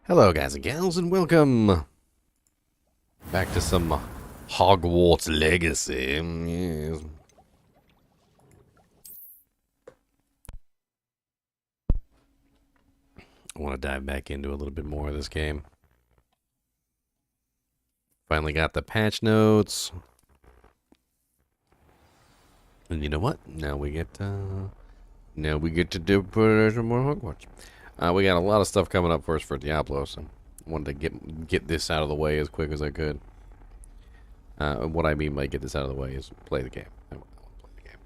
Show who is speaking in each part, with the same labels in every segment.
Speaker 1: Hello guys and gals and welcome back to some Hogwarts Legacy. Yes. I want to dive back into a little bit more of this game. Finally got the patch notes. And you know what? Now we get to do put some more Hogwarts. We got a lot of stuff coming up for us for Diablo, so I wanted to get this out of the way as quick as I could. What I mean by get this out of the way is play the game. I want to play the game.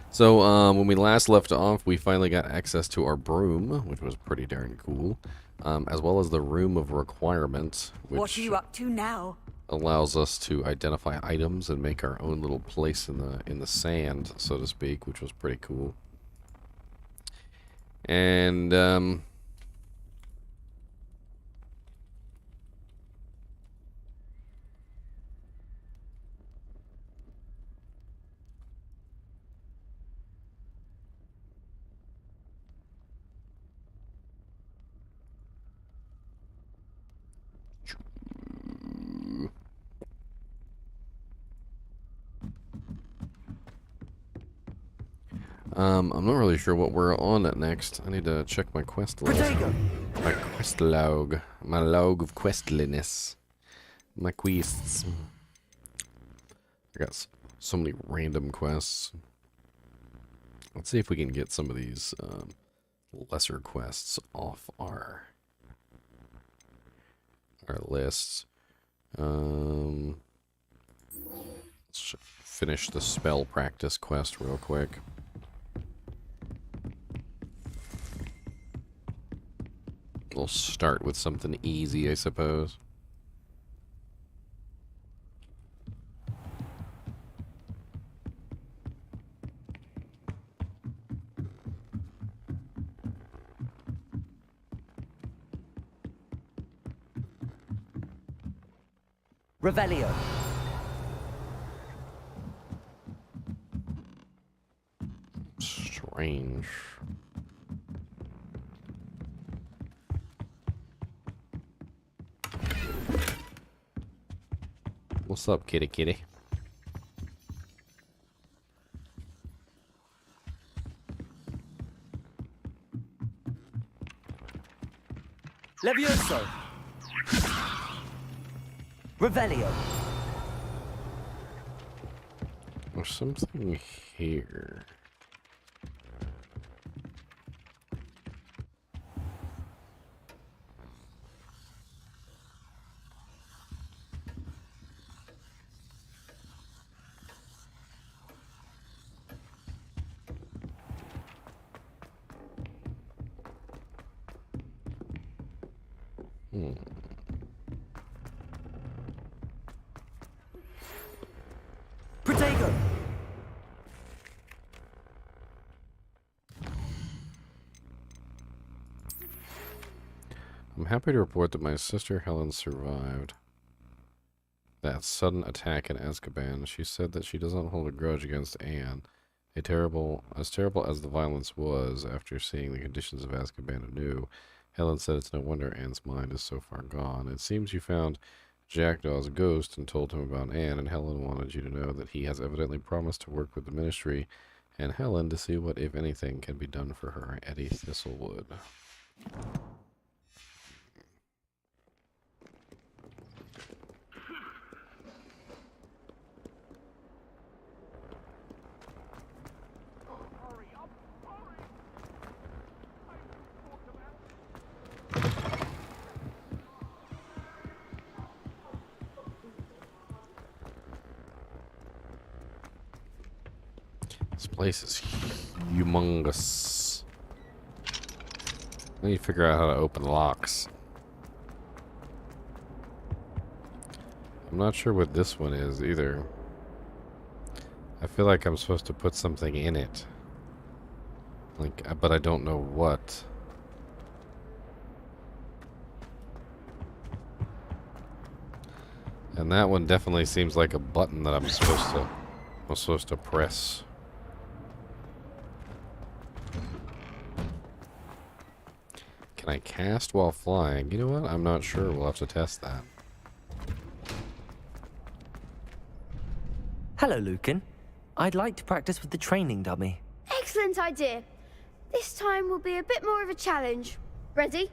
Speaker 1: So, when we last left off, we finally got access to our broom, which was pretty darn cool, as well as the Room of Requirements, which
Speaker 2: what are you up to now?
Speaker 1: allows us to identify items and make our own little place in the sand, so to speak, which was pretty cool. And I'm not really sure what we're on at next. I need to check my quest log. My quest log. My log of questliness. My quests. I got so many random quests. Let's see if we can get some of these lesser quests off our lists. Let's finish the spell practice quest real quick. We'll start with something easy, I suppose.
Speaker 2: Revelio.
Speaker 1: Strange. What's up, kitty kitty?
Speaker 2: Levioso. Revelio.
Speaker 1: There's something here.
Speaker 2: Protego.
Speaker 1: I'm happy to report that my sister Helen survived that sudden attack in Azkaban. She said that she does not hold a grudge against Anne. As terrible as the violence was, after seeing the conditions of Azkaban anew, Helen said it's no wonder Anne's mind is so far gone. It seems you found Jackdaw's ghost and told him about Anne, and Helen wanted you to know that he has evidently promised to work with the Ministry and Helen to see what, if anything, can be done for her. Eddie Thistlewood. This place is humongous. I need to figure out how to open locks. I'm not sure what this one is either. I feel like I'm supposed to put something in it. But I don't know what. And that one definitely seems like a button that I'm supposed to press. Can I cast while flying? You know what? I'm not sure. We'll have to test that.
Speaker 2: Hello, Lucan. I'd like to practice with the training dummy.
Speaker 3: Excellent idea. This time will be a bit more of a challenge. Ready?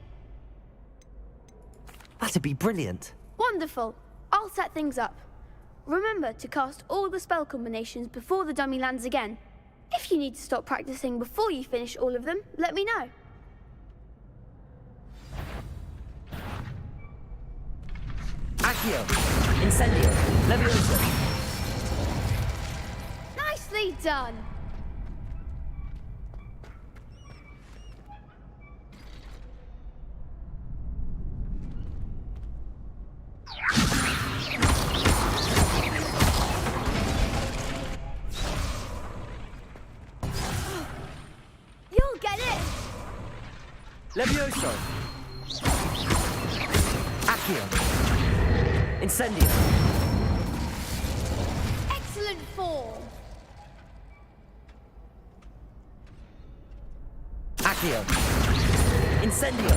Speaker 2: That'd be brilliant.
Speaker 3: Wonderful. I'll set things up. Remember to cast all the spell combinations before the dummy lands again. If you need to stop practicing before you finish all of them, let me know.
Speaker 2: Accio. Incendio. Levioso.
Speaker 3: Nicely done. You'll get it.
Speaker 2: Levioso. Accio. Incendio.
Speaker 3: Excellent form.
Speaker 2: Accio. Incendio.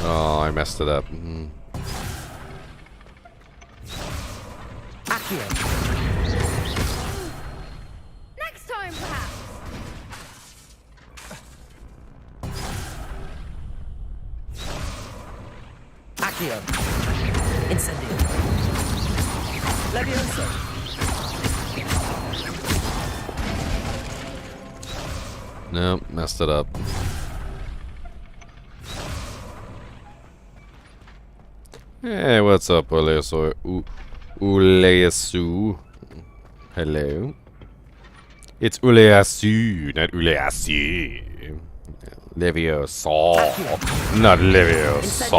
Speaker 1: Oh, I messed it up.
Speaker 2: Accio.
Speaker 3: Next time, perhaps.
Speaker 2: Accio. Incendio. Levioso.
Speaker 1: Nope, messed it up. Hey, what's up, Uleasu? Uleasu. Hello. It's Uleasu, not Uleasu. Leviosa. Not Leviosa.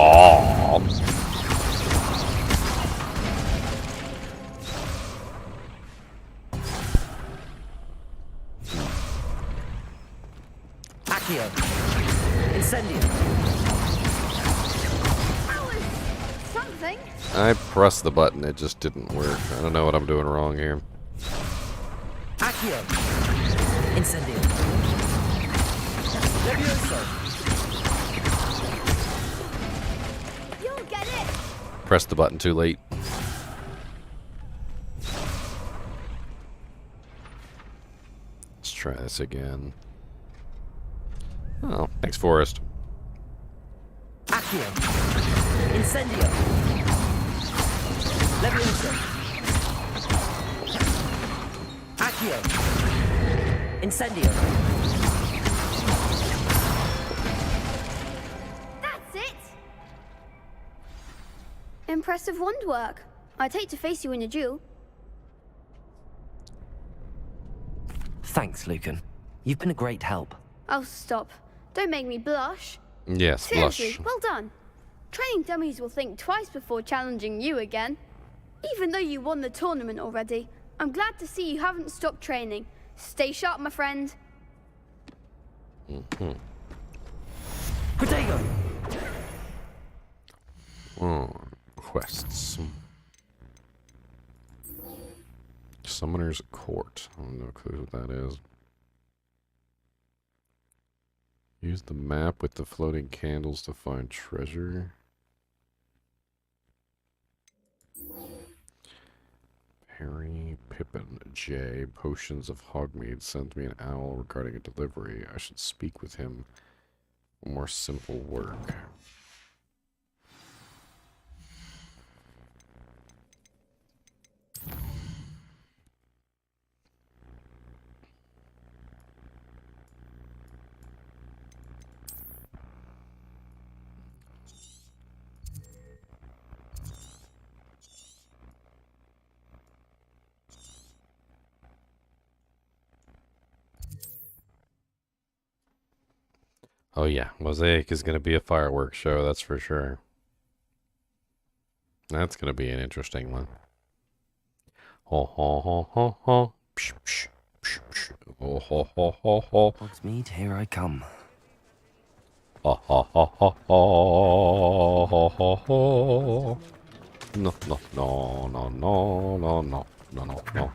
Speaker 2: Accio. Incendio.
Speaker 3: That was something.
Speaker 1: I pressed the button, it just didn't work. I don't know what I'm doing wrong here.
Speaker 2: Accio. Incendio. Levioso.
Speaker 3: You'll get it.
Speaker 1: Pressed the button too late. Let's try this again. Oh, thanks, Forrest.
Speaker 2: Accio. Incendio. Levioso. Accio. Incendio.
Speaker 3: That's it. Impressive wand work. I'd hate to face you in a duel.
Speaker 2: Thanks, Lucan. You've been a great help.
Speaker 3: Oh, stop. Don't make me blush.
Speaker 1: Yes,
Speaker 3: Seriously,
Speaker 1: blush.
Speaker 3: well done. Training dummies will think twice before challenging you again. Even though you won the tournament already, I'm glad to see you haven't stopped training. Stay sharp, my friend.
Speaker 2: Protego.
Speaker 1: Oh, quests. Summoner's Court. I have no clue what that is. Use the map with the floating candles to find treasure. Harry, Pippin, J. Potions of Hogmead sent me an owl regarding a delivery. I should speak with him. More simple work. Oh yeah, Mosaic is going to be a fireworks show, that's for sure. That's going to be an interesting one. Ho ho ho ho ho. Psh, psh, psh, psh. Ho ho ho ho ho.
Speaker 2: Hogsmeade, here I come.
Speaker 1: Ha ha ha ha ha ha ha ha. No no no no no no no no no no.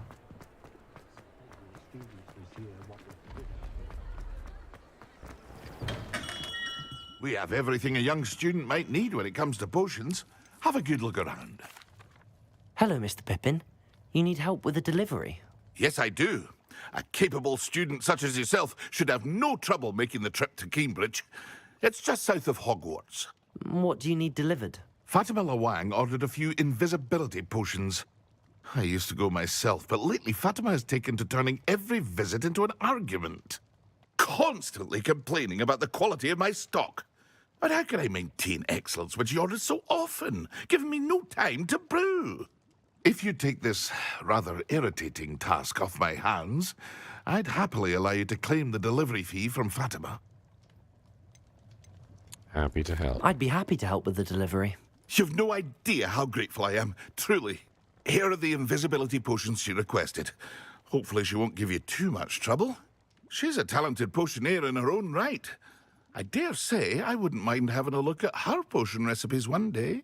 Speaker 4: We have everything a young student might need when it comes to potions. Have a good look around.
Speaker 2: Hello, Mr. Pippin. You need help with a delivery?
Speaker 4: Yes, I do. A capable student such as yourself should have no trouble making the trip to Cambridge. It's just south of Hogwarts.
Speaker 2: What do you need delivered?
Speaker 4: Fatima Lawang ordered a few invisibility potions. I used to go myself, but lately Fatima has taken to turning every visit into an argument. Constantly complaining about the quality of my stock. But how can I maintain excellence when she orders so often, giving me no time to brew? If you take this rather irritating task off my hands, I'd happily allow you to claim the delivery fee from Fatima.
Speaker 1: Happy to help.
Speaker 2: I'd be happy to help with the delivery.
Speaker 4: You've no idea how grateful I am, truly. Here are the invisibility potions she requested. Hopefully she won't give you too much trouble. She's a talented potioneer in her own right. I dare say I wouldn't mind having a look at her potion recipes one day.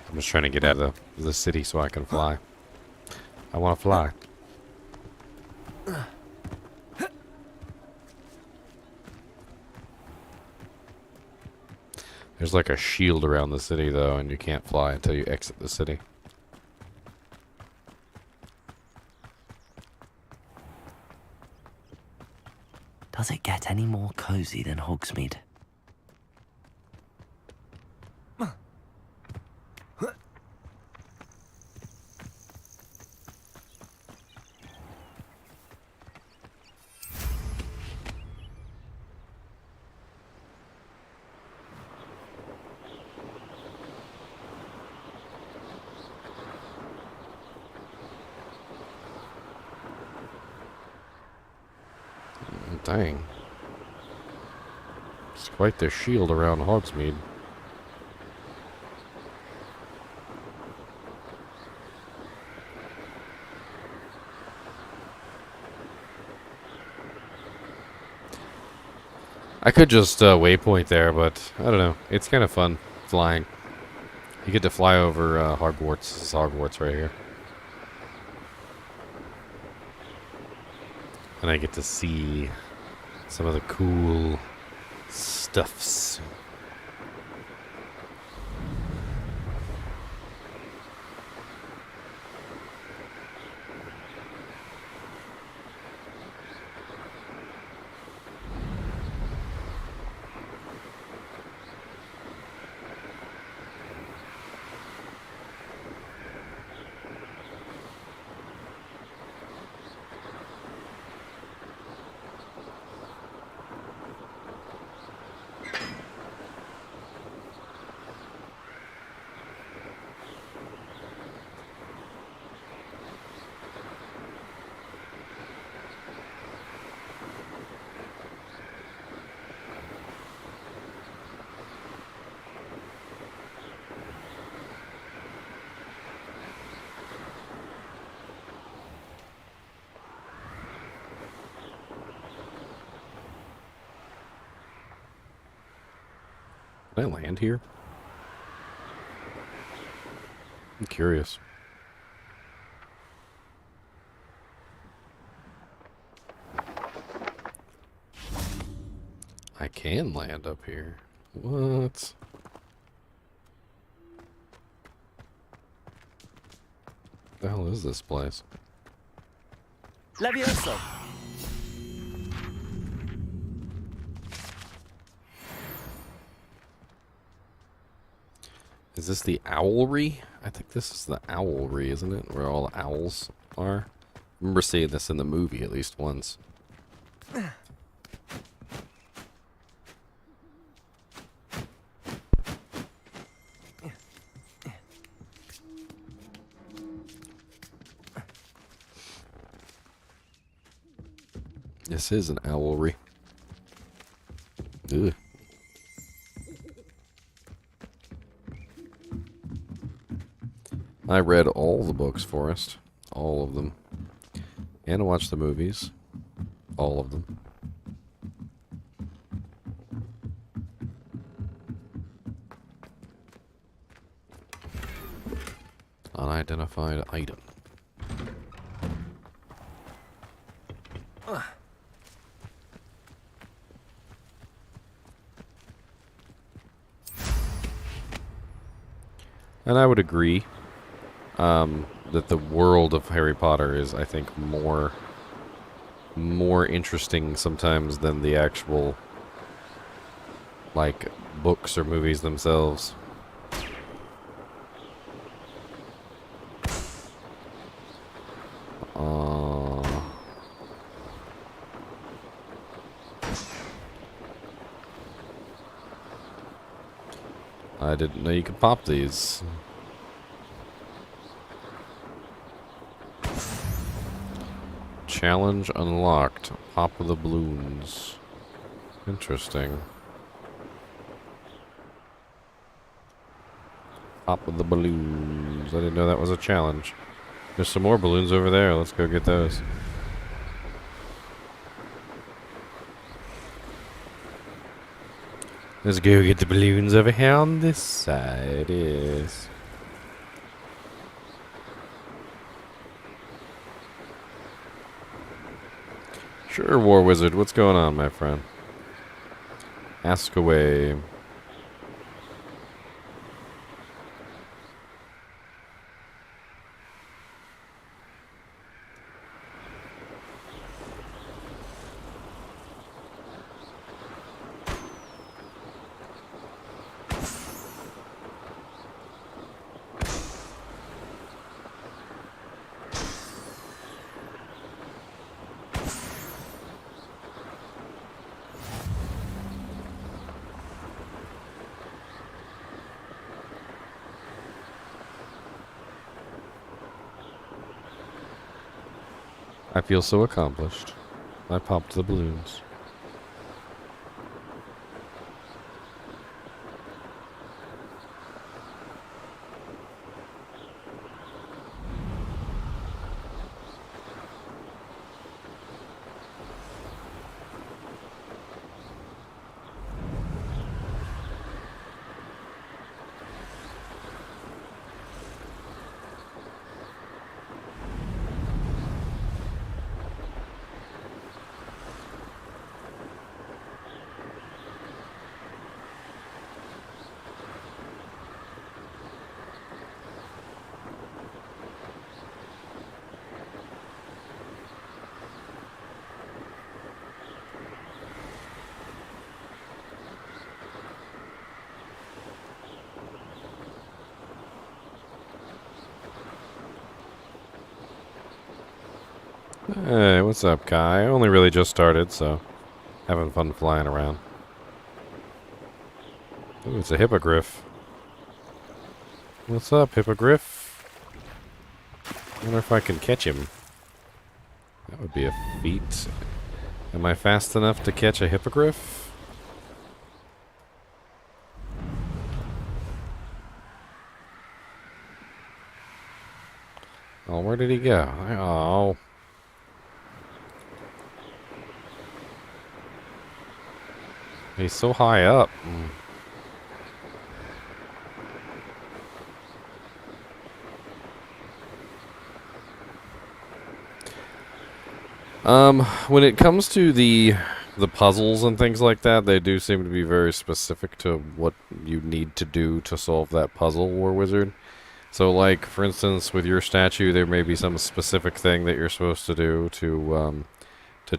Speaker 1: I'm just trying to get out of the city so I can fly. I want to fly. There's like a shield around the city, though, and you can't fly until you exit the city.
Speaker 2: Does it get any more cozy than Hogsmeade?
Speaker 1: Dang. It's quite the shield around Hogsmeade. I could just waypoint there, but I don't know. It's kind of fun flying. You get to fly over Hogwarts. This is Hogwarts right here. And I get to see some of the cool stuffs. Can I land here? I'm curious. I can land up here. What? The hell is this place?
Speaker 2: Levioso!
Speaker 1: Is this the owlry? I think this is the owlry, isn't it? Where all the owls are. I remember seeing this in the movie at least once. This is an owlry. Ugh. I read all the books, Forrest. All of them. And watched the movies. all of them. Unidentified item. And I would agree that the world of Harry Potter is, I think, more interesting sometimes than the actual, like, books or movies themselves. I didn't know you could pop these. Challenge unlocked. Pop the balloons. Interesting. Pop the balloons. I didn't know that was a challenge. There's some more balloons over there. Let's go get those. Let's go get the balloons over here on this side. Yes. Sure, War Wizard. What's going on, my friend? Ask away. I feel so accomplished. I popped the balloons. Hey, what's up, Kai? I only really just started, so having fun flying around. Ooh, it's a hippogriff. What's up, hippogriff? I wonder if I can catch him. That would be a feat. Am I fast enough to catch a hippogriff? Oh, where did he go? Oh. He's so high up. When it comes to the puzzles and things like that, they do seem to be very specific to what you need to do to solve that puzzle, War Wizard. So, like, for instance, with your statue, there may be some specific thing that you're supposed to do to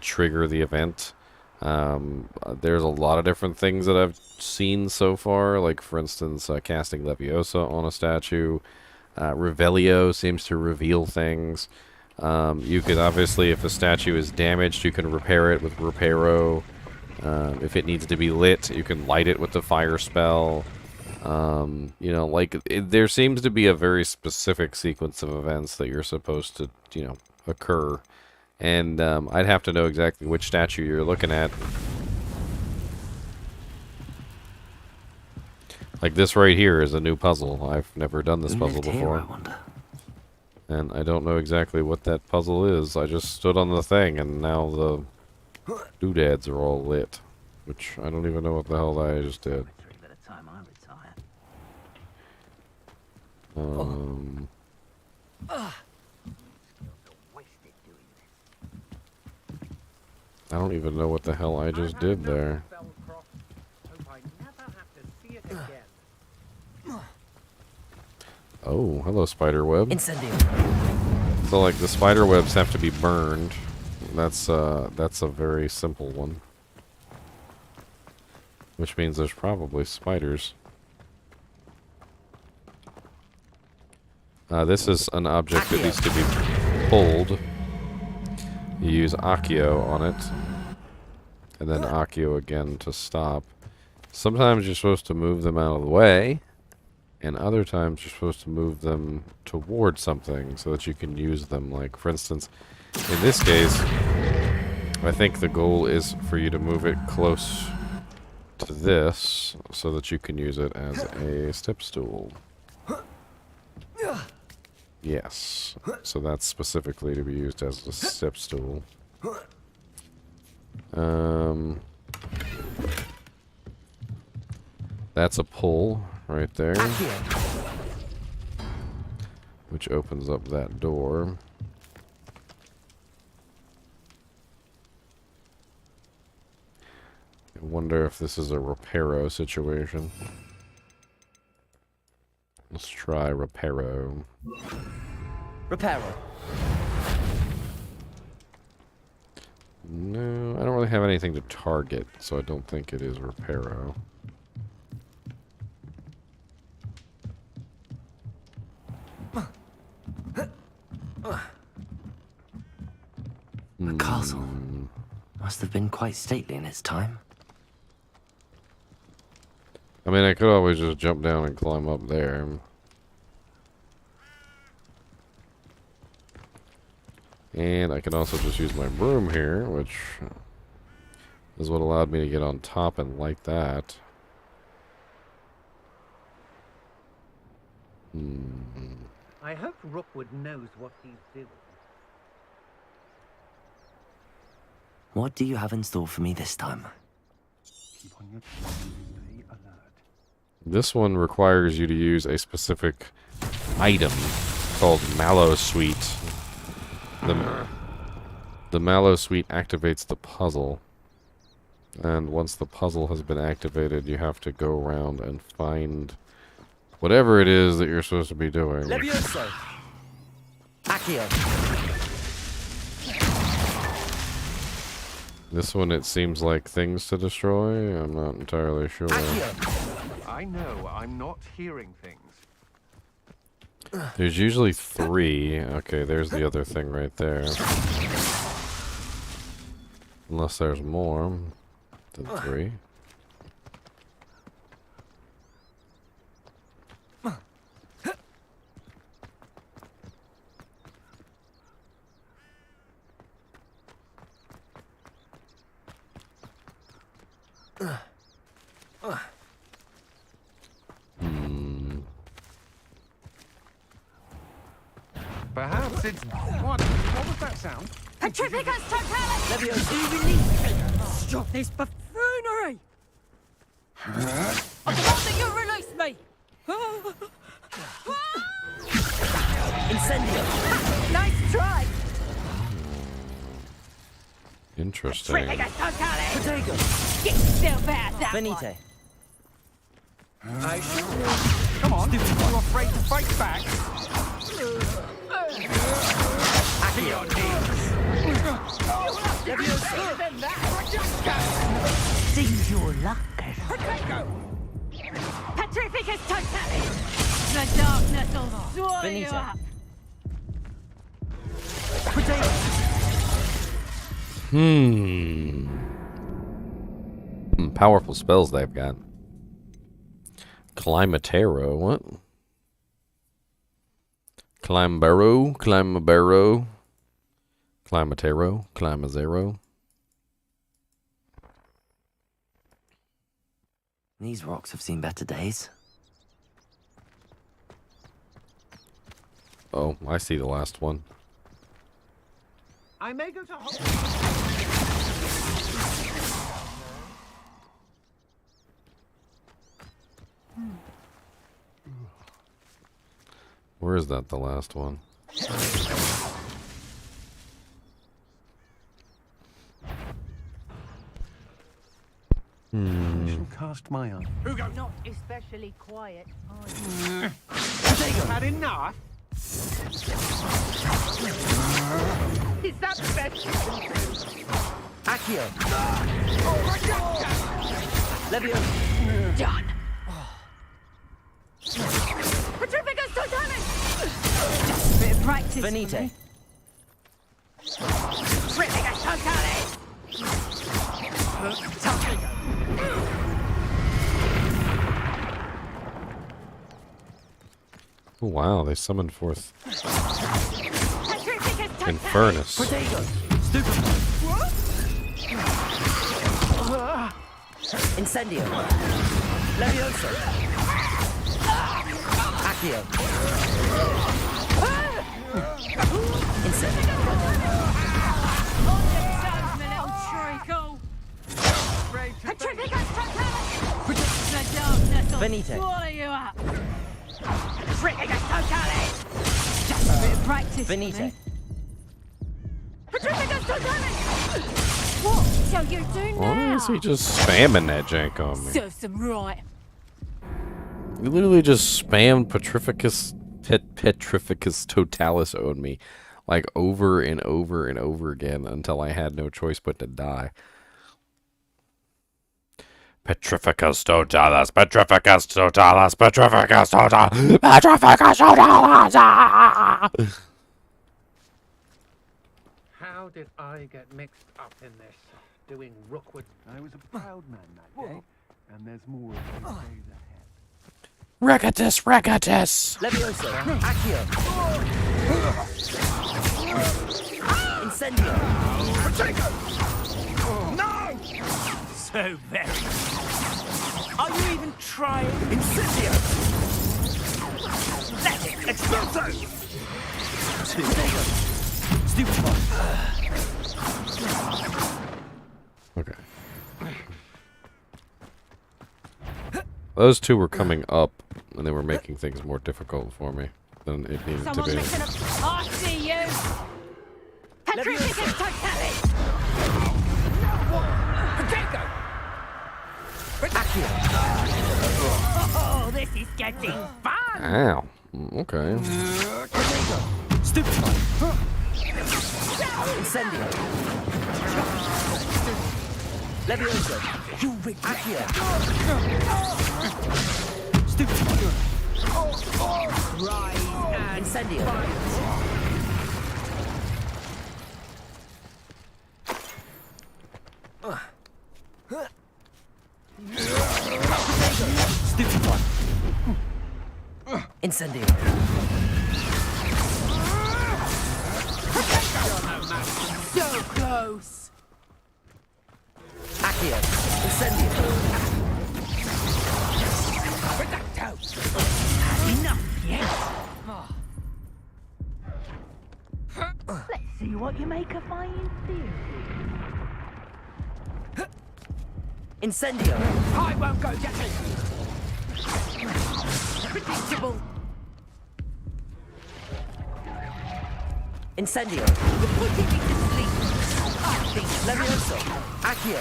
Speaker 1: trigger the event. There's a lot of different things that I've seen so far, like, for instance, casting Leviosa on a statue. Revelio seems to reveal things. You could obviously, if a statue is damaged, you can repair it with Reparo. If it needs to be lit, you can light it with the fire spell. You know, like, there seems to be a very specific sequence of events that you're supposed to, you know, occur. And I'd have to know exactly which statue you're looking at. Like this right here is a new puzzle. I've never done this puzzle before. And I don't know exactly what that puzzle is. I just stood on the thing and now doodads are all lit. Which, I don't even know what the hell I just did. I don't even know what the hell I just did there. Oh, hello, spiderweb.
Speaker 2: Incendio.
Speaker 1: So, like, the spider webs have to be burned. That's a very simple one. Which means there's probably spiders. This is an object that needs to be pulled. You use Accio on it. And then Accio again to stop. Sometimes you're supposed to move them out of the way. And other times you're supposed to move them towards something so that you can use them. Like, for instance, in this case, I think the goal is for you to move it close to this so that you can use it as a step stool. Yes. So that's specifically to be used as a step stool. That's a pull right there, which opens up that door. I wonder if this is a Reparo situation. Let's try Reparo.
Speaker 2: Reparo.
Speaker 1: No, I don't really have anything to target, so I don't think it is Reparo.
Speaker 2: A castle. Must have been quite stately in its time.
Speaker 1: I mean, I could always just jump down and climb up there. And I can also just use my broom here, which is what allowed me to get on top and light that.
Speaker 5: I hope Rookwood knows what he's doing.
Speaker 2: What do you have in store for me this time?
Speaker 5: Keep on your toes, stay alert.
Speaker 1: This one requires you to use a specific item called Mallow Sweet. The Mallow Sweet activates the puzzle. And once the puzzle has been activated, you have to go around and find whatever it is that you're supposed to be doing.
Speaker 2: Levioso. Accio.
Speaker 1: This one, it seems like things to destroy. I'm not entirely sure.
Speaker 2: Accio.
Speaker 5: I know, I'm not hearing things.
Speaker 1: There's usually 3. Okay, there's the other thing right there. Unless there's more than 3.
Speaker 5: Perhaps it's... What was that sound?
Speaker 6: Petrificus totalis!
Speaker 2: Levioso, release.
Speaker 6: Stop this buffoonery! I demand that you release me!
Speaker 2: Incendio.
Speaker 6: Nice try!
Speaker 1: Interesting.
Speaker 6: Petrificus totalis!
Speaker 2: Protego.
Speaker 6: Get still bad, that
Speaker 2: Finite.
Speaker 5: Come on, you afraid to fight back?
Speaker 2: Seems your luck.
Speaker 6: Petrificus totalis! The darkness will swallow you
Speaker 2: Finito.
Speaker 6: up!
Speaker 1: Powerful spells they've got. Climatero, what? Climbaro, Climabaro, Climatero, Climazero.
Speaker 2: These rocks have seen better days.
Speaker 1: Oh, I see the last one.
Speaker 5: I may go to Hogwarts.
Speaker 1: Where is that? The last one.
Speaker 7: I shall cast my eye.
Speaker 6: Not especially quiet.
Speaker 5: Had enough? Is that the best you can do?
Speaker 2: Accio. Levio.
Speaker 6: Done. Petrificus totalis! Bit of practice.
Speaker 2: Venite.
Speaker 6: Petrificus totalis!
Speaker 1: Oh, wow, they summoned forth
Speaker 6: Petrificus totalis!
Speaker 1: Infernus.
Speaker 2: Protego. Stupefy. Incendio. Levioso. Accio. Incendio.
Speaker 6: On your toes, my little treacle! Petrificus totalis! The darkness will
Speaker 2: Venite.
Speaker 6: swallow you up! Petrificus totalis! Just a bit of practice for
Speaker 2: Venite.
Speaker 6: me. Petrificus totalis! What shall you do
Speaker 1: Why
Speaker 6: now?
Speaker 1: is he just spamming that jank on me?
Speaker 6: Serves them right.
Speaker 1: He literally just spammed Petrificus Totalis on me, like over and over and over again until I had no choice but to die. Petrificus Totalis, Petrificus Totalis, Petrificus Totalis, Petrificus Totalis!
Speaker 5: How did I get mixed up in this? Doing Rookwood.
Speaker 7: I was a proud man that day, and there's more of these days ahead.
Speaker 1: Regatus, Regatus!
Speaker 2: Levioso. Accio. Incendio.
Speaker 5: So very. Are you even trying?
Speaker 2: Incendio.
Speaker 5: Let it exploso!
Speaker 2: Protego. Stupefy.
Speaker 1: Okay. Those two were coming up, and they were making things more difficult for me than it needed to
Speaker 6: Someone
Speaker 1: be.
Speaker 6: missing a... I see you! Petrificus totalis!
Speaker 2: Accio.
Speaker 6: Oh, this is getting fun!
Speaker 1: Ow. Okay.
Speaker 2: Protego. Stupefy. Incendio. Levioso. Accio. Stupefy. Incendio. Stupefy. Incendio.
Speaker 6: So close!
Speaker 2: Accio. Incendio.
Speaker 6: Enough yet? Let's see what you make of my theory.
Speaker 2: Incendio.
Speaker 5: I won't go getting.
Speaker 6: Predictable!
Speaker 2: Incendio.
Speaker 6: You're putting me to sleep! I think
Speaker 2: Levioso. Accio.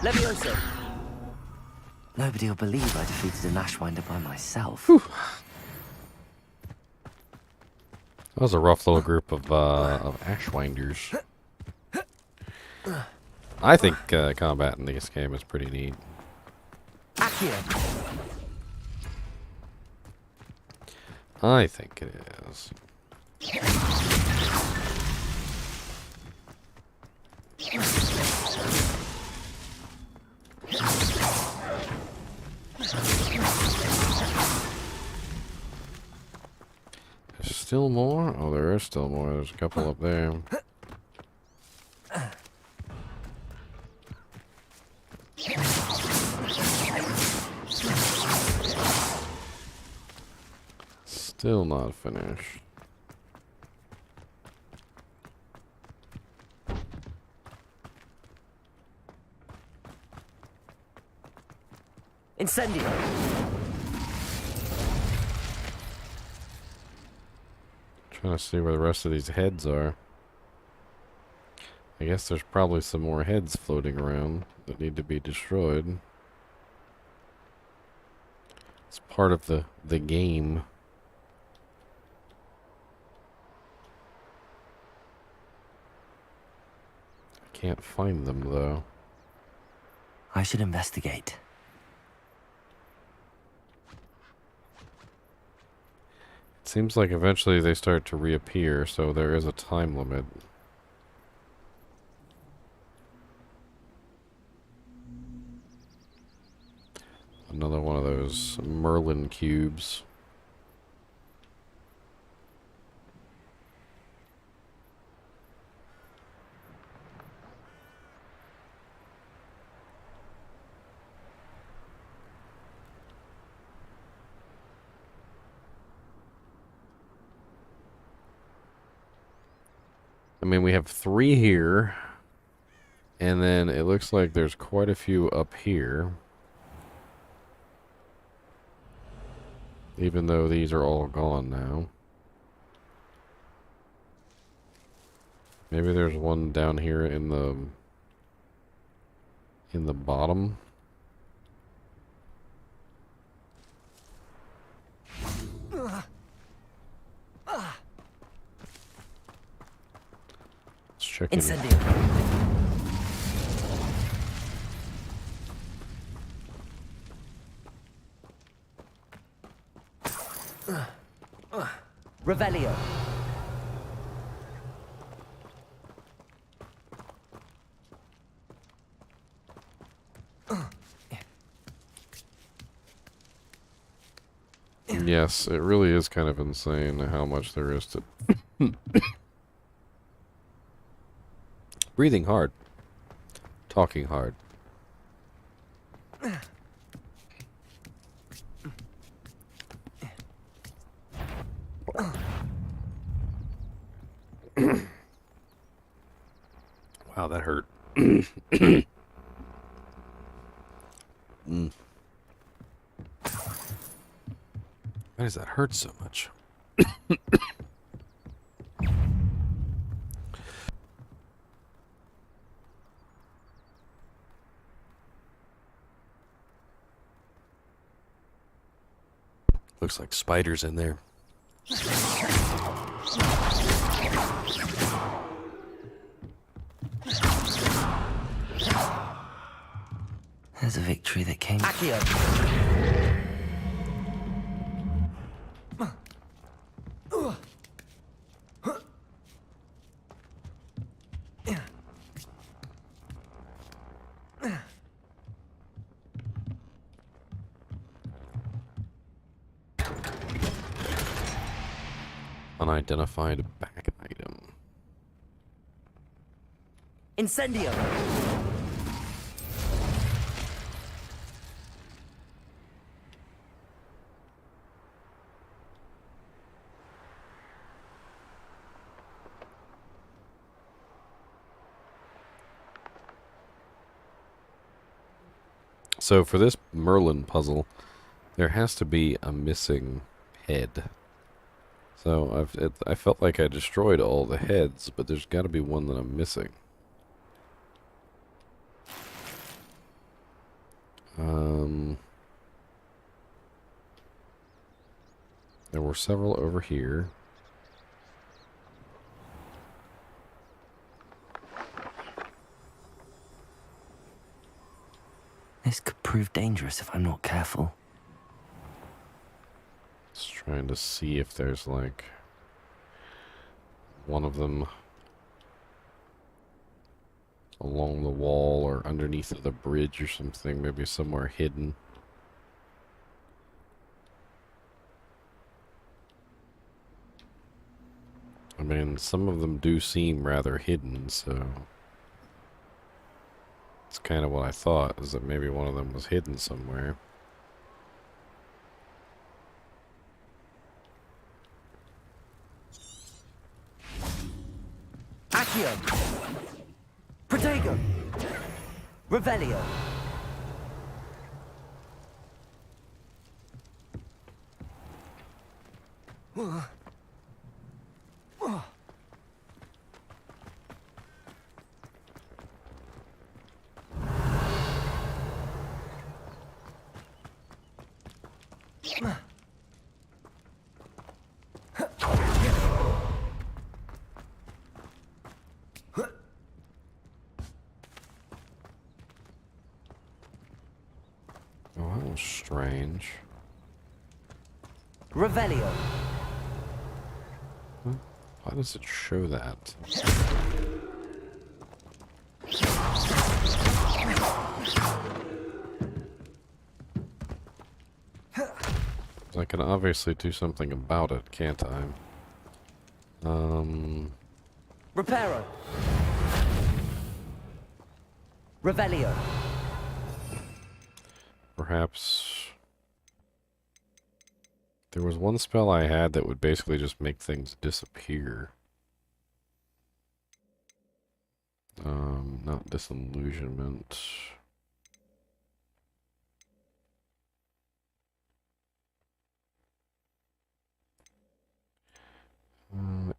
Speaker 2: Levioso. Nobody will believe I defeated an Ashwinder by myself.
Speaker 1: That was a rough little group of Ashwinders. I think combat in this game is pretty neat.
Speaker 2: Accio.
Speaker 1: I think it is. There's still more? Oh, there is still more. There's a couple up there. Still not finished.
Speaker 2: Incendio!
Speaker 1: Trying to see where the rest of these heads are. I guess there's probably some more heads floating around that need to be destroyed. It's part of the game. I can't find them though.
Speaker 2: I should investigate.
Speaker 1: It seems like eventually they start to reappear, so there is a time limit. Another one of those Merlin cubes. I mean, we have 3 here, and then it looks like there's quite a few up here. Even though these are all gone now. Maybe there's one down here in the bottom. Let's check in.
Speaker 2: Incendio! Revelio.
Speaker 1: Yes, it really is kind of insane how much there is to... Breathing hard. Talking hard. Wow, that hurt. Why does that hurt so much? Looks like spiders in there.
Speaker 2: There's a victory that came. Accio!
Speaker 1: Unidentified back item.
Speaker 2: Incendio!
Speaker 1: So for this Merlin puzzle, there has to be a missing head. So I felt like I destroyed all the heads, but there's got to be one that I'm missing. There were several over here.
Speaker 2: This could prove dangerous if I'm not careful.
Speaker 1: Just trying to see if there's like one of them along the wall or underneath of the bridge or something, maybe somewhere hidden. I mean, some of them do seem rather hidden, so it's kind of what I thought, is that maybe one of them was hidden somewhere.
Speaker 2: Accio! Protego! Revelio!
Speaker 1: Oh, that was strange.
Speaker 2: Revelio.
Speaker 1: Why does it show that? I can obviously do something about it, can't I?
Speaker 2: Reparo. Revelio.
Speaker 1: Perhaps... There was one spell I had that would basically just make things disappear. Not disillusionment.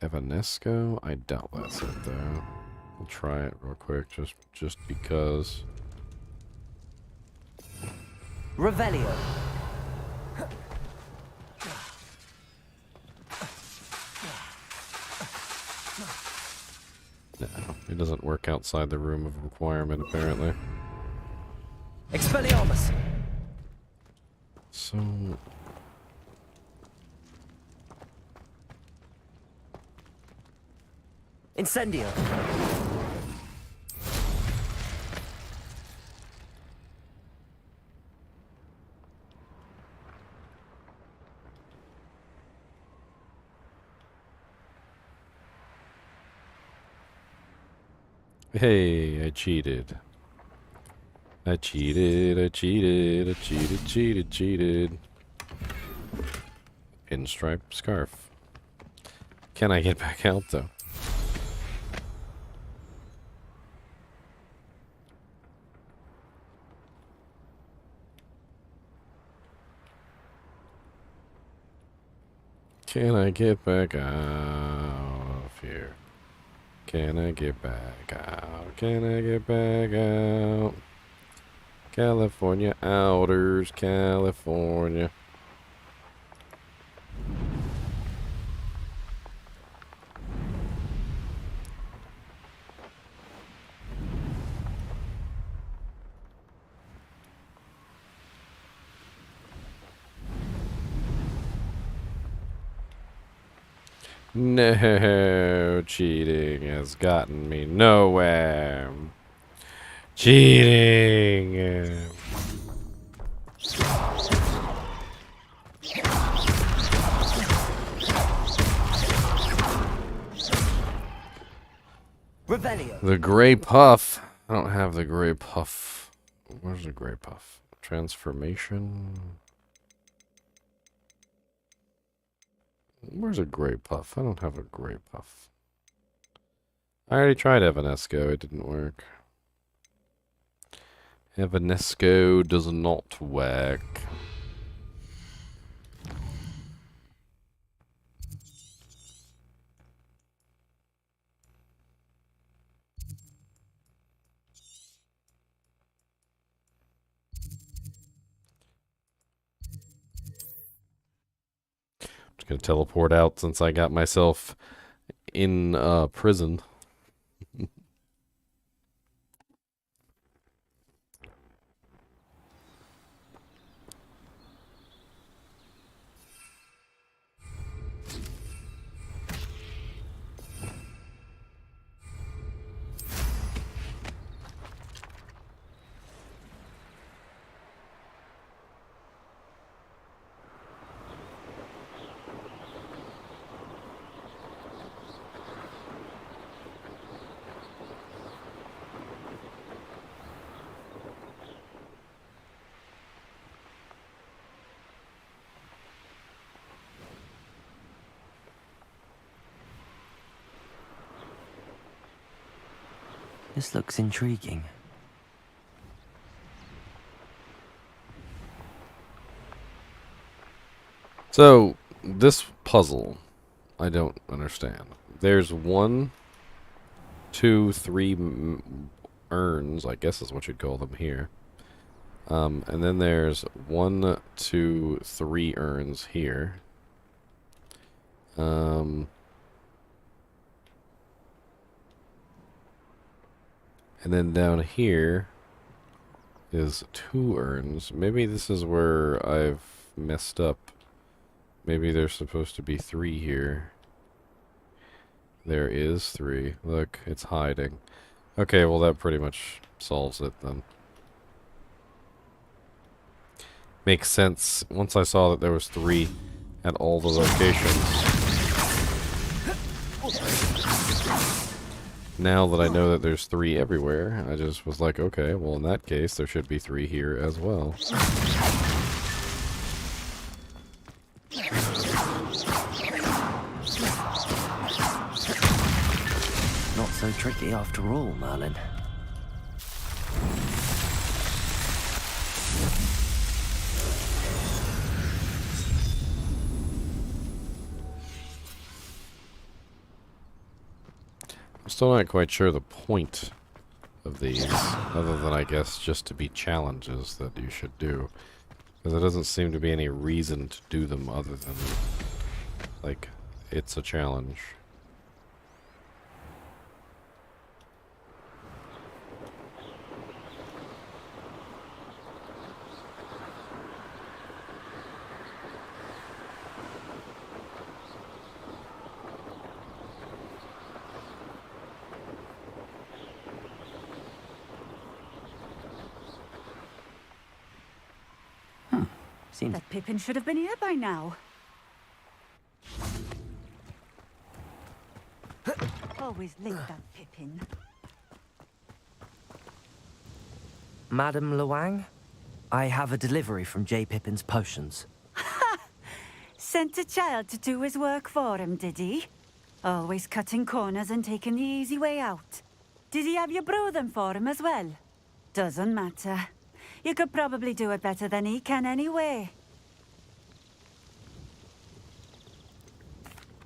Speaker 1: Evanesco? I doubt that's it though. I'll try it real quick, just because.
Speaker 2: Revelio.
Speaker 1: No, it doesn't work outside the room of requirement apparently.
Speaker 2: Expelliarmus.
Speaker 1: So...
Speaker 2: Incendio.
Speaker 1: Hey, I cheated. I cheated. Pinstripe scarf. Can I get back out though? Can I get back out of here? Can I get back out? Can I get back out? California Outers, California. No, cheating has gotten me nowhere. Cheating.
Speaker 2: Revelio.
Speaker 1: The Grey Puff. I don't have the Grey Puff. Where's the Grey Puff? Transformation. Where's a Grey Puff? I don't have a Grey Puff. I already tried Evanesco. It didn't work. Evanesco does not work. Just gonna teleport out since I got myself in prison.
Speaker 2: This looks intriguing.
Speaker 1: So, this puzzle, I don't understand. There's 1, 2, 3 urns, I guess is what you'd call them here. And then there's 1, 2, 3 urns here. And then down here is 2 urns. Maybe this is where I've messed up. Maybe there's supposed to be 3 here. There is 3. Look, it's hiding. Okay, well that pretty much solves it then. Makes sense. Once I saw that there was 3 at all the locations. Now that I know that there's 3 everywhere, I just was like, okay, well in that case there should be 3 here as well.
Speaker 2: Not so tricky after all, Merlin.
Speaker 1: I'm still not quite sure the point of these, other than I guess just to be challenges that you should do. Because there doesn't seem to be any reason to do them other than, like, it's a challenge.
Speaker 2: Seems
Speaker 6: That Pippin should have been here by now. Always late, that Pippin.
Speaker 2: Madam Luang, I have a delivery from J. Pippin's Potions.
Speaker 6: Sent a child to do his work for him, did he? Always cutting corners and taking the easy way out. Did he have you brew them for him as well? Doesn't matter. You could probably do it better than he can anyway.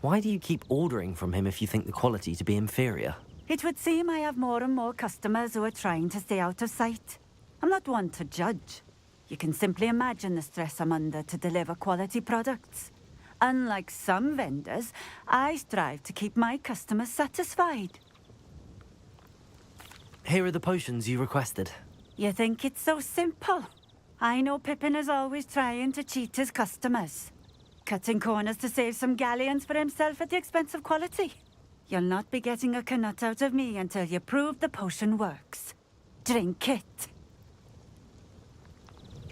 Speaker 2: Why do you keep ordering from him if you think the quality to be inferior?
Speaker 6: It would seem I have more and more customers who are trying to stay out of sight. I'm not one to judge. You can simply imagine the stress I'm under to deliver quality products. Unlike some vendors, I strive to keep my customers satisfied.
Speaker 2: Here are the potions you requested.
Speaker 6: You think it's so simple? I know Pippin is always trying to cheat his customers. Cutting corners to save some galleons for himself at the expense of quality. You'll not be getting a canut out of me until you prove the potion works. Drink it.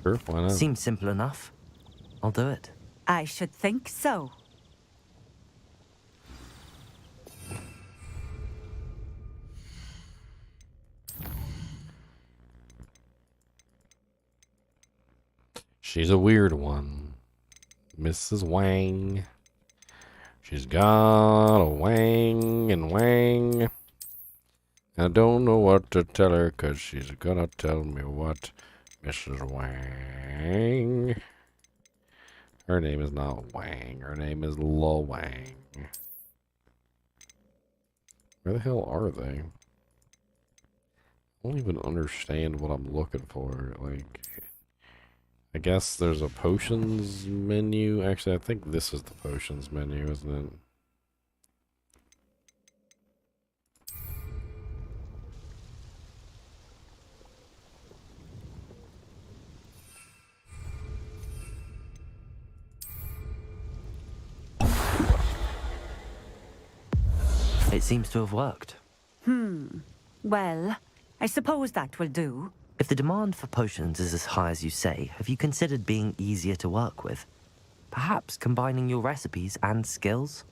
Speaker 1: Sure, why not?
Speaker 2: Seems simple enough. I'll do it.
Speaker 6: I should think so.
Speaker 1: She's a weird one. Mrs. Wang. She's got a wang and wang. I don't know what to tell her, 'cause she's gonna tell me what. Mrs. Wang. Her name is not Wang. Her name is Lo Wang. Where the hell are they? I don't even understand what I'm looking for. Like, I guess there's a potions menu. Actually, I think this is the potions menu, isn't it?
Speaker 2: It seems to have worked.
Speaker 6: Well, I suppose that will do.
Speaker 2: If the demand for potions is as high as you say, have you considered being easier to work with? Perhaps combining your recipes and skills?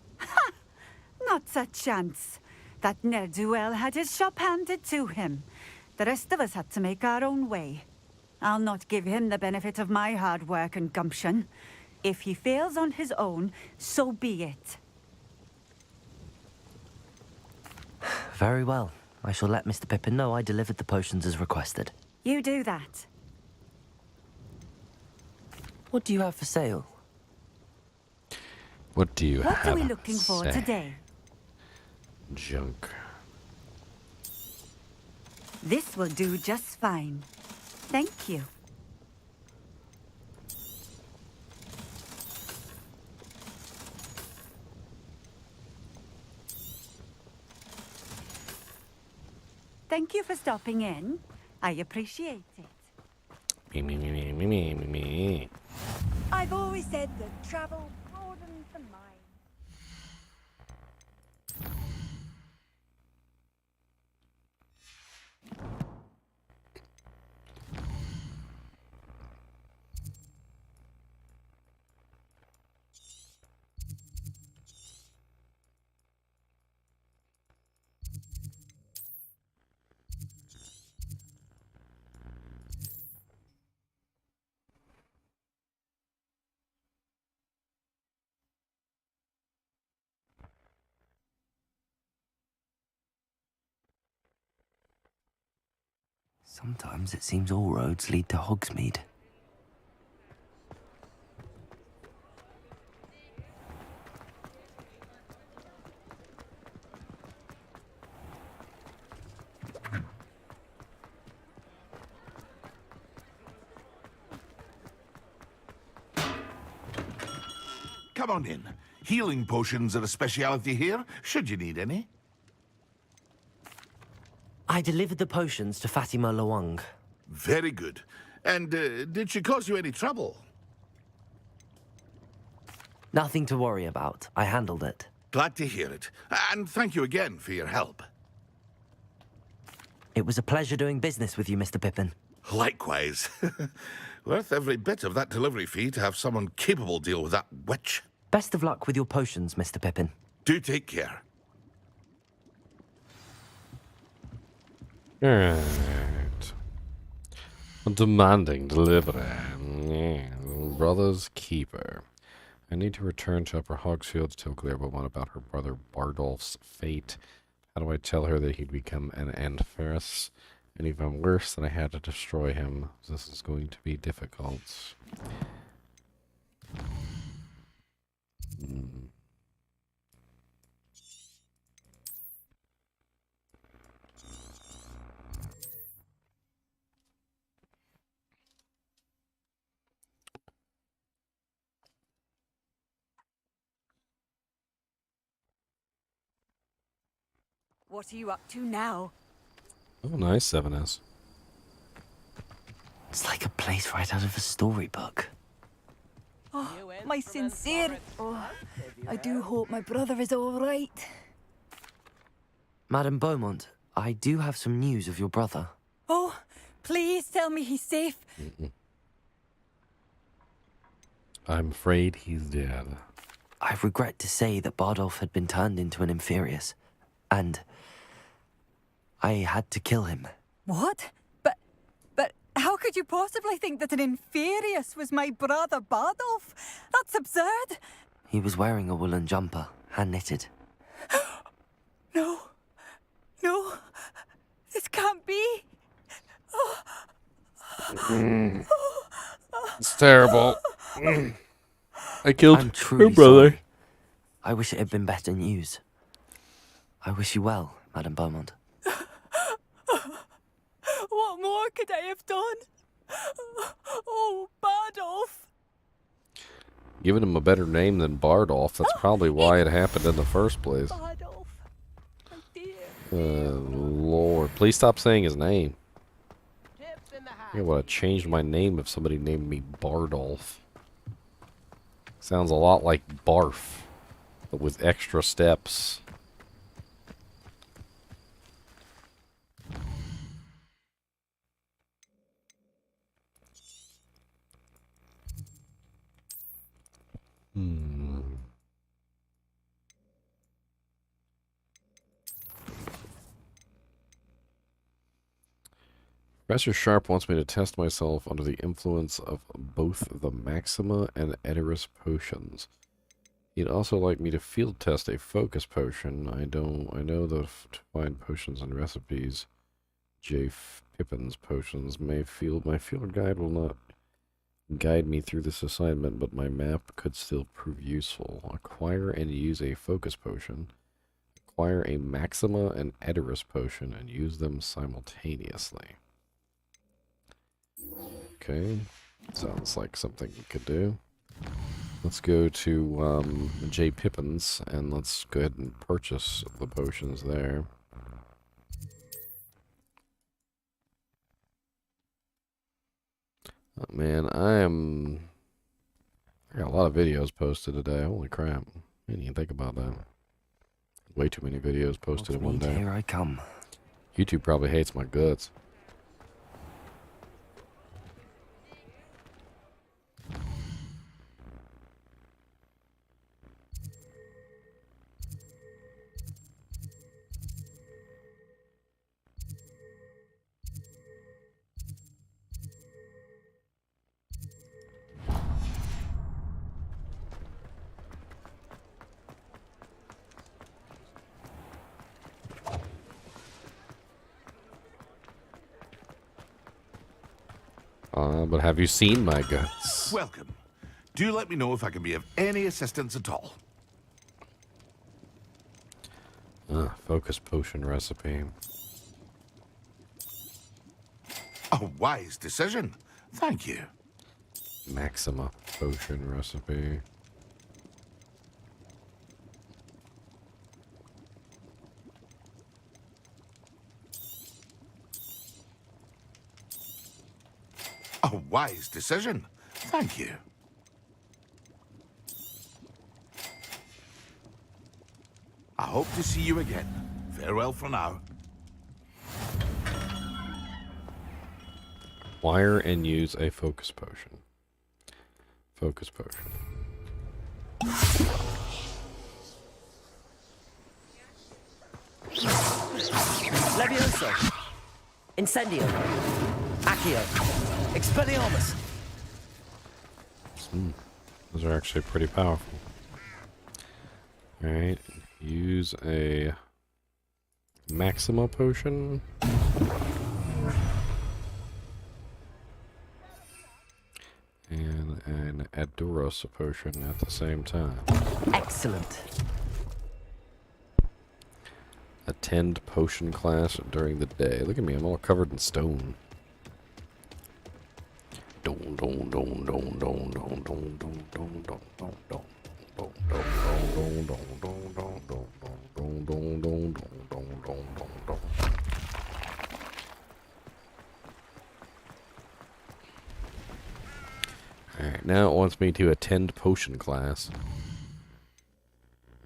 Speaker 6: Not a chance. That ne'er-do-well had his shop handed to him. The rest of us had to make our own way. I'll not give him the benefit of my hard work and gumption. If he fails on his own, so be it.
Speaker 2: Very well. I shall let Mr. Pippin know I delivered the potions as requested.
Speaker 6: You do that.
Speaker 2: What do you have for sale?
Speaker 1: What do you
Speaker 6: What
Speaker 1: have
Speaker 6: are we looking for
Speaker 1: say?
Speaker 6: today?
Speaker 1: Junk.
Speaker 6: This will do just fine. Thank you. Thank you for stopping in. I appreciate it.
Speaker 1: Me.
Speaker 6: I've always said that travel broadens the mind.
Speaker 2: Sometimes it seems all roads lead to Hogsmeade.
Speaker 4: Come on in. Healing potions are a speciality here, should you need any.
Speaker 2: I delivered the potions to Fatima Lawang.
Speaker 4: Very good. And did she cause you any trouble?
Speaker 2: Nothing to worry about. I handled it.
Speaker 4: Glad to hear it. And thank you again for your help.
Speaker 2: It was a pleasure doing business with you, Mr. Pippin.
Speaker 4: Likewise. Worth every bit of that delivery fee to have someone capable deal with that witch.
Speaker 2: Best of luck with your potions, Mr. Pippin.
Speaker 4: Do take care.
Speaker 1: Alright. A demanding delivery. Brother's Keeper. I need to return to Upper Hogsfield to tell Clairvaughn about her brother Bardolph's fate. How do I tell her that he'd become an Antferus? And even worse, that I had to destroy him. This is going to be difficult.
Speaker 6: What are you up to now?
Speaker 1: Oh, nice 7S.
Speaker 2: It's like a place right out of a storybook.
Speaker 8: Oh, my sincere. Oh, I do hope my brother is all right.
Speaker 2: Madame Beaumont, I do have some news of your brother.
Speaker 8: Oh, please tell me he's safe.
Speaker 1: I'm afraid he's dead.
Speaker 2: I regret to say that Bardolph had been turned into an Inferius, and I had to kill him.
Speaker 8: What? But how could you possibly think that an Inferius was my brother Bardolph? That's absurd.
Speaker 2: He was wearing a woolen jumper, hand-knitted.
Speaker 8: No. No. This can't be.
Speaker 1: It's terrible. I killed
Speaker 2: I'm
Speaker 1: her
Speaker 2: truly
Speaker 1: brother.
Speaker 2: sorry. I wish it had been better news. I wish you well, Madame Beaumont.
Speaker 8: What more could I have done? Oh, Bardolph.
Speaker 1: Giving him a better name than Bardolph. That's probably why it happened in the first place.
Speaker 8: Bardolph. Oh, dear.
Speaker 1: Lord. Please stop saying his name. I would have changed my name if somebody named me Bardolph. Sounds a lot like Barf, but with extra steps. Professor Sharp wants me to test myself under the influence of both the Maxima and Eteris potions. He'd also like me to field test a focus potion. I know that to find potions and recipes. J. Pippin's potions my field guide will not guide me through this assignment, but my map could still prove useful. Acquire and use a focus potion. Acquire a Maxima and Edoras potion and use them simultaneously. Okay, sounds like something you could do. Let's go to J. Pippin's and let's go ahead and purchase the potions there. Oh, man, I got a lot of videos posted today. Holy crap. I didn't even think about that. Way too many videos posted in one day.
Speaker 2: Here I come.
Speaker 1: YouTube probably hates my guts. But have you seen my guts?
Speaker 4: Welcome. Do let me know if I can be of any assistance at all.
Speaker 1: Focus potion recipe.
Speaker 4: A wise decision. Thank you.
Speaker 1: Maxima potion recipe.
Speaker 4: A wise decision. Thank you. I hope to see you again. Farewell for now.
Speaker 1: Acquire and use a focus potion. Focus potion.
Speaker 2: Levioso. Incendio. Accio. Expelliarmus.
Speaker 1: Those are actually pretty powerful. Alright, use a Maxima potion. And an Edoras potion at the same time.
Speaker 2: Excellent.
Speaker 1: Attend potion class during the day. Look at me, I'm all covered in stone. Don don don don don don don don don don don don. Alright, now it wants me to attend potion class.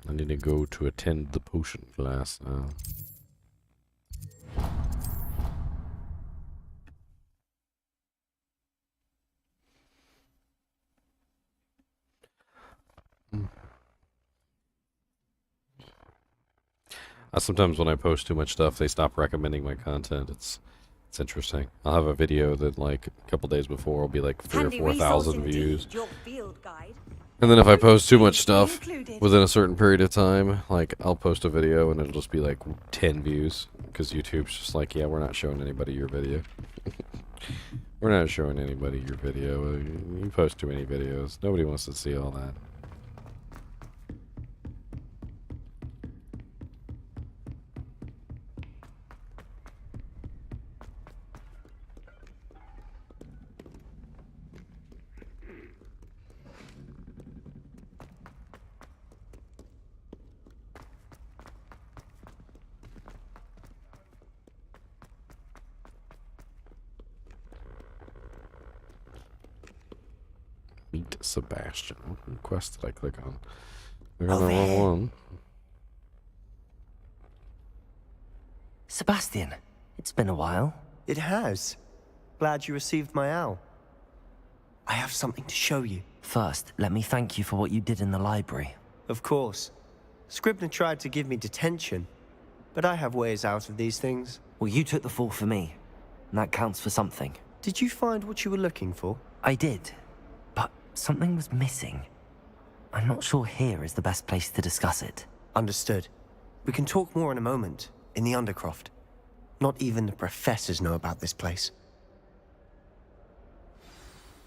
Speaker 1: I need to go to attend the potion class now. Sometimes when I post too much stuff, they stop recommending my content. It's interesting. I'll have a video that like a couple days before will be like 3,000 or 4,000 views. And then if I post too much stuff within a certain period of time, like I'll post a video and it'll just be like 10 views because YouTube's just like, yeah, we're not showing anybody your video. We're not showing anybody your video. You post too many videos. Nobody wants to see all that. Meet Sebastian. What quest did I click on? Click on the wrong one.
Speaker 2: Sebastian, it's been a while.
Speaker 9: It has. Glad you received my owl. I have something to show you.
Speaker 2: First, let me thank you for what you did in the library.
Speaker 9: Of course. Scribner tried to give me detention, but I have ways out of these things.
Speaker 2: Well, you took the fall for me, and that counts for something.
Speaker 9: Did you find what you were looking for?
Speaker 2: I did, but something was missing. I'm not sure here is the best place to discuss it.
Speaker 9: Understood. We can talk more in a moment, in the Undercroft. Not even the professors know about this place.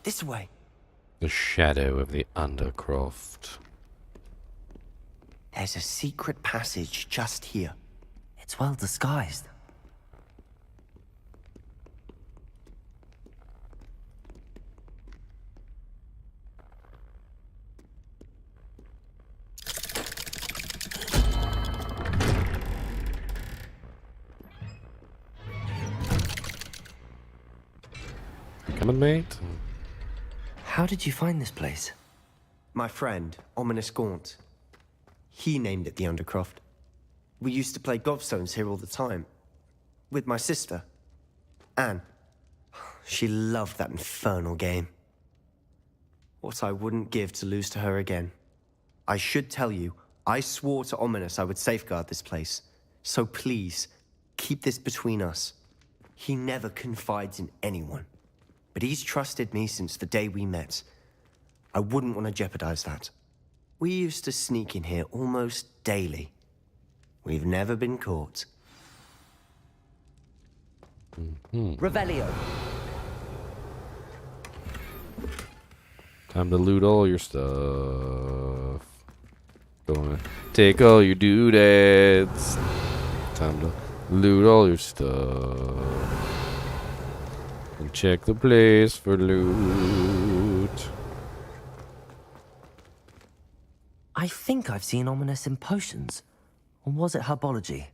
Speaker 9: This way.
Speaker 1: The shadow of the Undercroft.
Speaker 9: There's a secret passage just here.
Speaker 2: It's well disguised.
Speaker 1: Coming, mate?
Speaker 2: How did you find this place?
Speaker 9: My friend, Ominous Gaunt. He named it the Undercroft. We used to play gobstones here all the time. With my sister, Anne. She loved that infernal game. What I wouldn't give to lose to her again. I should tell you, I swore to Ominous I would safeguard this place. So please, keep this between us. He never confides in anyone. But he's trusted me since the day we met. I wouldn't want to jeopardize that. We used to sneak in here almost daily. We've never been caught.
Speaker 2: Revelio.
Speaker 1: Time to loot all your stuff. Gonna take all your doodads. Time to loot all your stuff. And check the place for loot.
Speaker 2: I think I've seen Ominous in potions. Or was it herbology?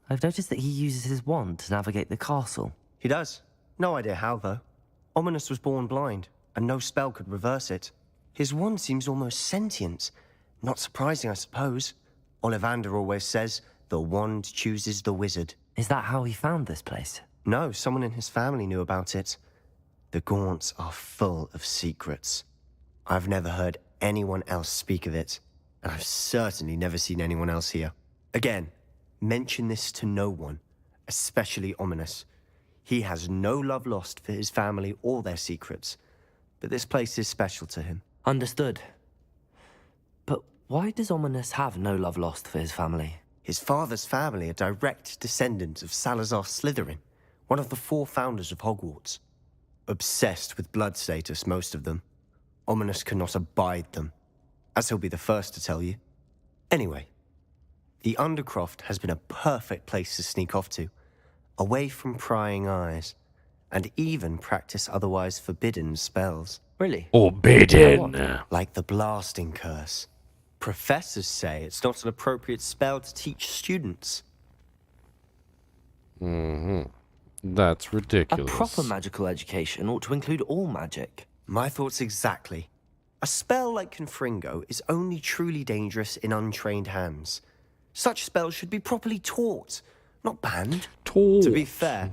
Speaker 2: I've noticed that he uses his wand to navigate the castle.
Speaker 9: He does. No idea how, though. Ominous was born blind, and no spell could reverse it. His wand seems almost sentient. Not surprising, I suppose. Ollivander always says, the wand chooses the wizard.
Speaker 2: Is that how he found this place?
Speaker 9: No, someone in his family knew about it. The Gaunts are full of secrets. I've never heard anyone else speak of it, and I've certainly never seen anyone else here. Again, mention this to no one, especially Ominous. He has no love lost for his family or their secrets, but this place is special to him.
Speaker 2: Understood. But why does Ominous have no love lost for his family?
Speaker 9: His father's family are direct descendants of Salazar Slytherin, one of the 4 founders of Hogwarts. Obsessed with blood status, most of them. Ominous cannot abide them, as he'll be the first to tell you. Anyway, the Undercroft has been a perfect place to sneak off to, away from prying eyes, and even practice otherwise forbidden spells.
Speaker 2: Really?
Speaker 1: Forbidden!
Speaker 9: Like the blasting curse. Professors say it's not an appropriate spell to teach students.
Speaker 1: That's
Speaker 2: A
Speaker 1: ridiculous.
Speaker 2: proper magical education ought to include all magic.
Speaker 9: My thoughts exactly. A spell like Confringo is only truly dangerous in untrained hands. Such spells should be properly taught, not banned. To be fair,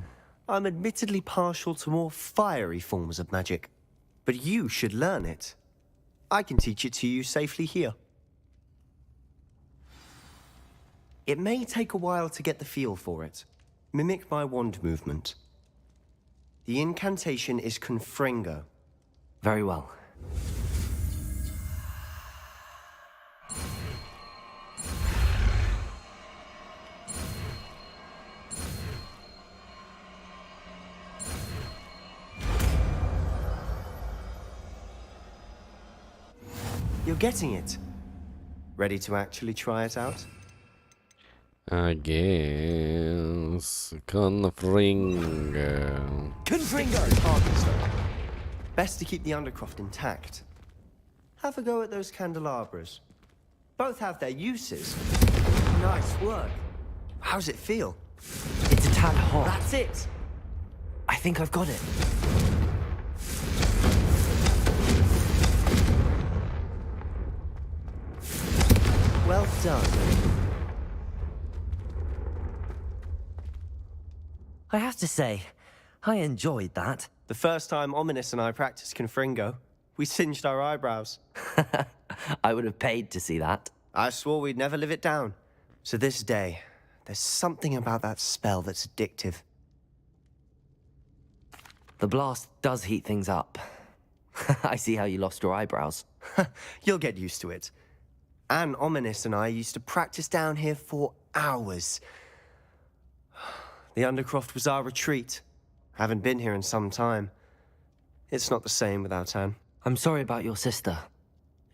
Speaker 9: I'm admittedly partial to more fiery forms of magic. But you should learn it. I can teach it to you safely here. It may take a while to get the feel for it. Mimic my wand movement. The incantation is Confringo.
Speaker 2: Very well.
Speaker 9: You're getting it. Ready to actually try it out?
Speaker 1: I guess. Confringo.
Speaker 9: Confringo! Best to keep the Undercroft intact. Have a go at those candelabras. Both have their uses. Nice work. How's it feel?
Speaker 2: It's a tad hot.
Speaker 9: That's it!
Speaker 2: I think I've got it.
Speaker 9: Well done.
Speaker 2: I have to say, I enjoyed that.
Speaker 9: The first time Ominous and I practiced Confringo, we singed our eyebrows.
Speaker 2: I would have paid to see that.
Speaker 9: I swore we'd never live it down. To this day, there's something about that spell that's addictive.
Speaker 2: The blast does heat things up. I see how you lost your eyebrows.
Speaker 9: You'll get used to it. Anne, Ominous and I used to practice down here for hours. The Undercroft was our retreat. Haven't been here in some time. It's not the same without Anne.
Speaker 2: I'm sorry about your sister.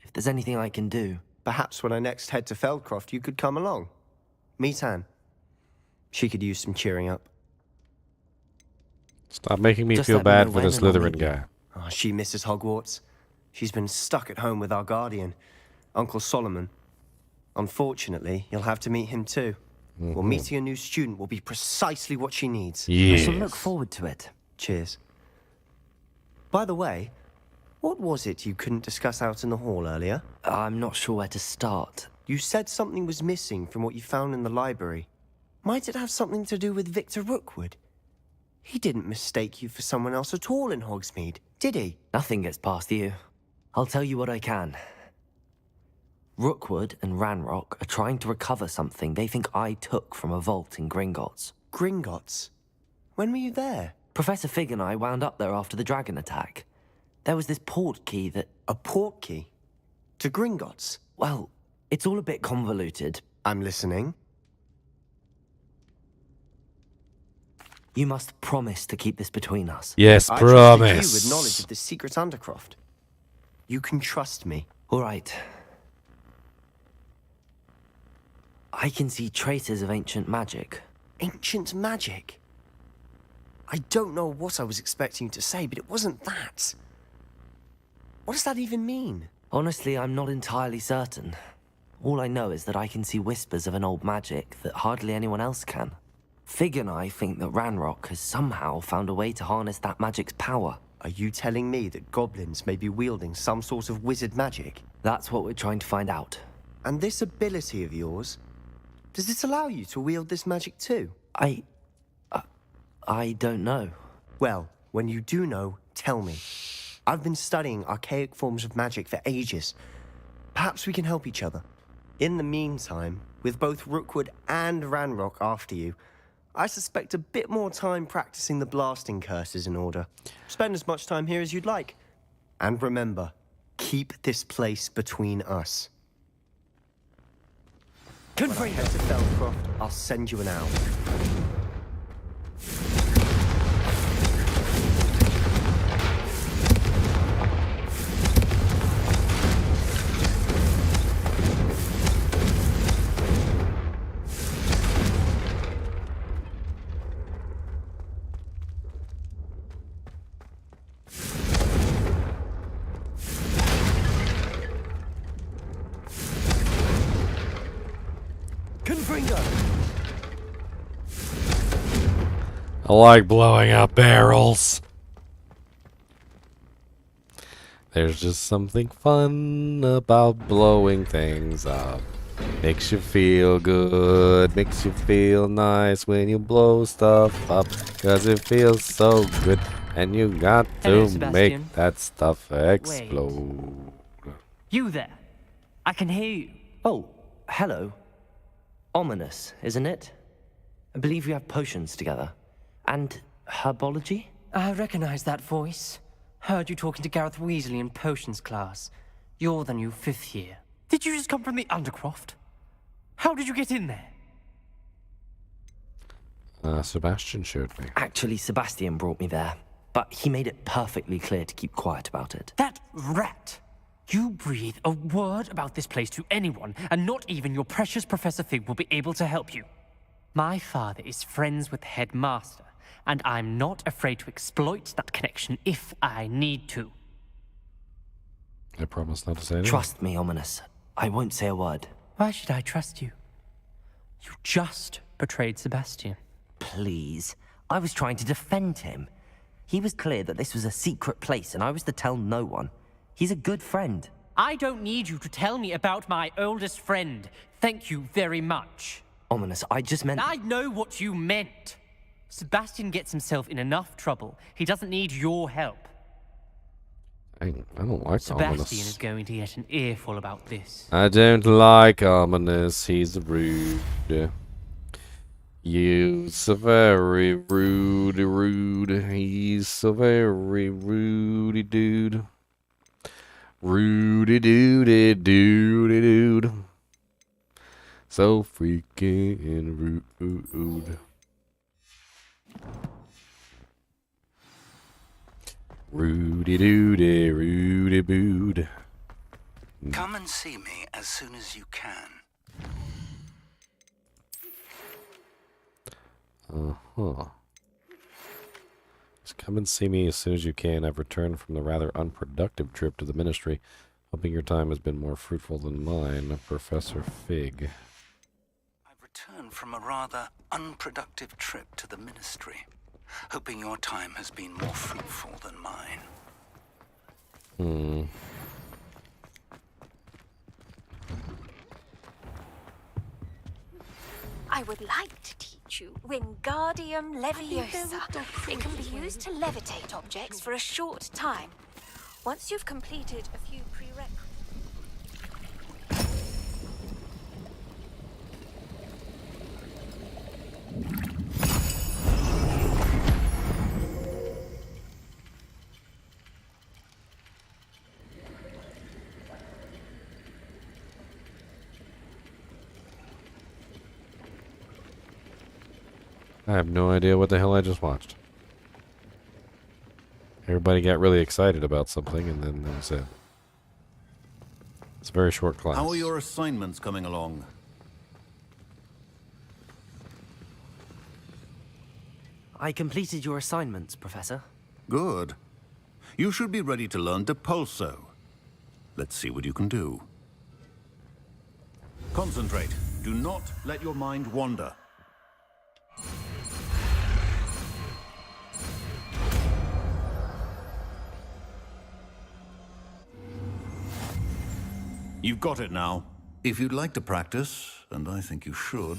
Speaker 2: If there's anything I can do...
Speaker 9: Perhaps when I next head to Feldcroft, you could come along. Meet Anne. She could use some cheering up.
Speaker 1: Stop making me
Speaker 2: Just
Speaker 1: feel
Speaker 2: let me
Speaker 1: bad
Speaker 2: know
Speaker 1: for the
Speaker 2: when and I'll
Speaker 1: Slytherin
Speaker 2: meet you.
Speaker 1: guy.
Speaker 9: Oh, she misses Hogwarts. She's been stuck at home with our guardian, Uncle Solomon. Unfortunately, you'll have to meet him too. Well, meeting a new student will be precisely what she needs.
Speaker 2: I
Speaker 1: Yes.
Speaker 2: shall look forward to it.
Speaker 9: Cheers. By the way, what was it you couldn't discuss out in the hall earlier?
Speaker 2: I'm not sure where to start.
Speaker 9: You said something was missing from what you found in the library. Might it have something to do with Victor Rookwood? He didn't mistake you for someone else at all in Hogsmeade, did he?
Speaker 2: Nothing gets past you. I'll tell you what I can. Rookwood and Ranrock are trying to recover something they think I took from a vault in Gringotts.
Speaker 9: Gringotts? When were you there?
Speaker 2: Professor Fig and I wound up there after the dragon attack. There was this port key that...
Speaker 9: A port key? To Gringotts?
Speaker 2: Well, it's all a bit convoluted.
Speaker 9: I'm listening.
Speaker 2: You must promise to keep this between us.
Speaker 1: Yes,
Speaker 9: I trusted you
Speaker 1: promise.
Speaker 9: with knowledge of the secret Undercroft. You can trust me.
Speaker 2: All right. I can see traces of ancient magic.
Speaker 9: Ancient magic? I don't know what I was expecting you to say, but it wasn't that. What does that even mean?
Speaker 2: Honestly, I'm not entirely certain. All I know is that I can see whispers of an old magic that hardly anyone else can. Fig and I think that Ranrock has somehow found a way to harness that magic's power.
Speaker 9: Are you telling me that goblins may be wielding some sort of wizard magic?
Speaker 2: That's what we're trying to find out.
Speaker 9: And this ability of yours, does it allow you to wield this magic too?
Speaker 2: I don't know.
Speaker 9: Well, when you do know, tell me. I've been studying archaic forms of magic for ages. Perhaps we can help each other. In the meantime, with both Rookwood and Ranrock after you, I suspect a bit more time practicing the blasting curse is in order. Spend as much time here as you'd like. And remember, keep this place between us. When I head to Feldcroft, I'll send you an owl.
Speaker 1: I like blowing up barrels. There's just something fun about blowing things up. Makes you feel good, makes you feel nice when you blow stuff up. Cause it feels so good, and you got
Speaker 10: Hello,
Speaker 1: to
Speaker 10: Sebastian.
Speaker 1: make that stuff explode.
Speaker 10: You there? I can hear you.
Speaker 2: Oh, hello. Ominous, isn't it? I believe we have potions together. And herbology?
Speaker 10: I recognize that voice. Heard you talking to Gareth Weasley in potions class. You're the new 5th year. Did you just come from the Undercroft? How did you get in there?
Speaker 1: Sebastian showed me.
Speaker 2: Actually, Sebastian brought me there. But he made it perfectly clear to keep quiet about it.
Speaker 10: That rat! You breathe a word about this place to anyone, and not even your precious Professor Fig will be able to help you. My father is friends with the headmaster, and I'm not afraid to exploit that connection if I need to.
Speaker 1: I promise not to say anything.
Speaker 2: Trust me, Ominous. I won't say a word.
Speaker 10: Why should I trust you? You just betrayed Sebastian.
Speaker 2: Please. I was trying to defend him. He was clear that this was a secret place, and I was to tell no one. He's a good friend.
Speaker 10: I don't need you to tell me about my oldest friend. Thank you very much.
Speaker 2: Ominous, I just meant...
Speaker 10: I know what you meant. Sebastian gets himself in enough trouble. He doesn't need your help.
Speaker 1: I don't like
Speaker 10: Sebastian
Speaker 1: Ominous.
Speaker 10: is going to get an earful about this.
Speaker 1: I don't like Ominous. He's rude. You're so very rude. He's so very rude, dude. Rudy doody dude. So freaking rude. Rudy doody, Rudy bood.
Speaker 11: Come and see me as soon as you can.
Speaker 1: Uh-huh. Just come and see me as soon as you can. I've returned from the rather unproductive trip to the Ministry. Hoping your time has been more fruitful than mine, Professor Fig.
Speaker 11: I've returned from a rather unproductive trip to the Ministry. Hoping your time has been more fruitful than mine.
Speaker 12: I would like to teach you Wingardium Leviosa. It can be used to levitate objects for a short time. Once you've completed a few prerequisites.
Speaker 1: I have no idea what the hell I just watched. Everybody got really excited about something, and then that was it. It's a very short class.
Speaker 13: How are your assignments coming along?
Speaker 2: I completed your assignments, Professor.
Speaker 13: Good. You should be ready to learn Depulso. Let's see what you can do. Concentrate. Do not let your mind wander. You've got it now. If you'd like to practice, and I think you should.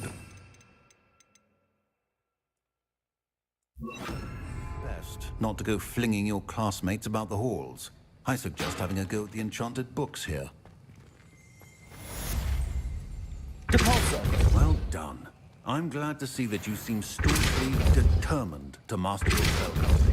Speaker 13: Best not to go flinging your classmates about the halls. I suggest having a go at the enchanted books here.
Speaker 2: Depulso!
Speaker 13: Well done. I'm glad to see that you seem staunchly determined to master your spellcasting.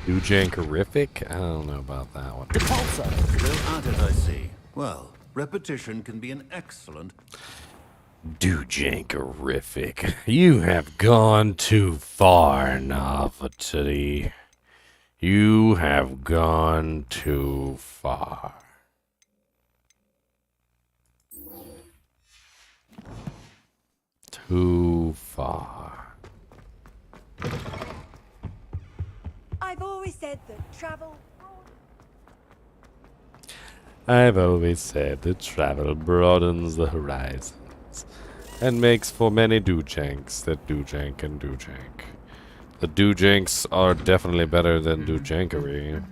Speaker 1: Dujankerific? I don't know about that one.
Speaker 2: Depulso!
Speaker 13: Still at it, I see. Well, repetition can be an excellent...
Speaker 1: Dujankerific. You have gone too far, Novelty. You have gone too far. Too far.
Speaker 8: I've always said that travel...
Speaker 1: I've always said that travel broadens the horizons and makes for many Dujanks that Dujank and Dujank. The Dujanks are definitely better than Dujankery.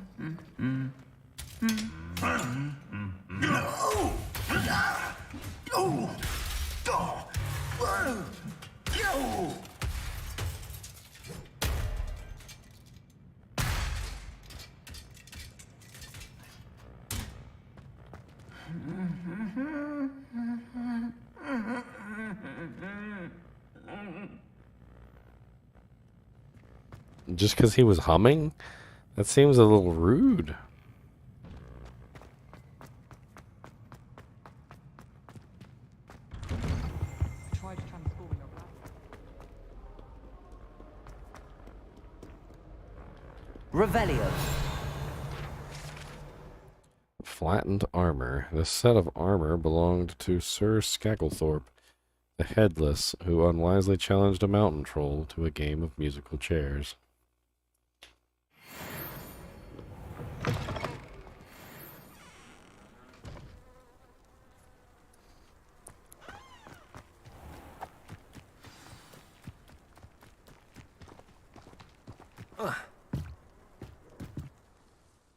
Speaker 1: Just because he was humming? That seems a little rude.
Speaker 2: Revelio.
Speaker 1: Flattened armor. This set of armor belonged to Sir Scacklethorpe, the Headless, who unwisely challenged a mountain troll to a game of musical chairs.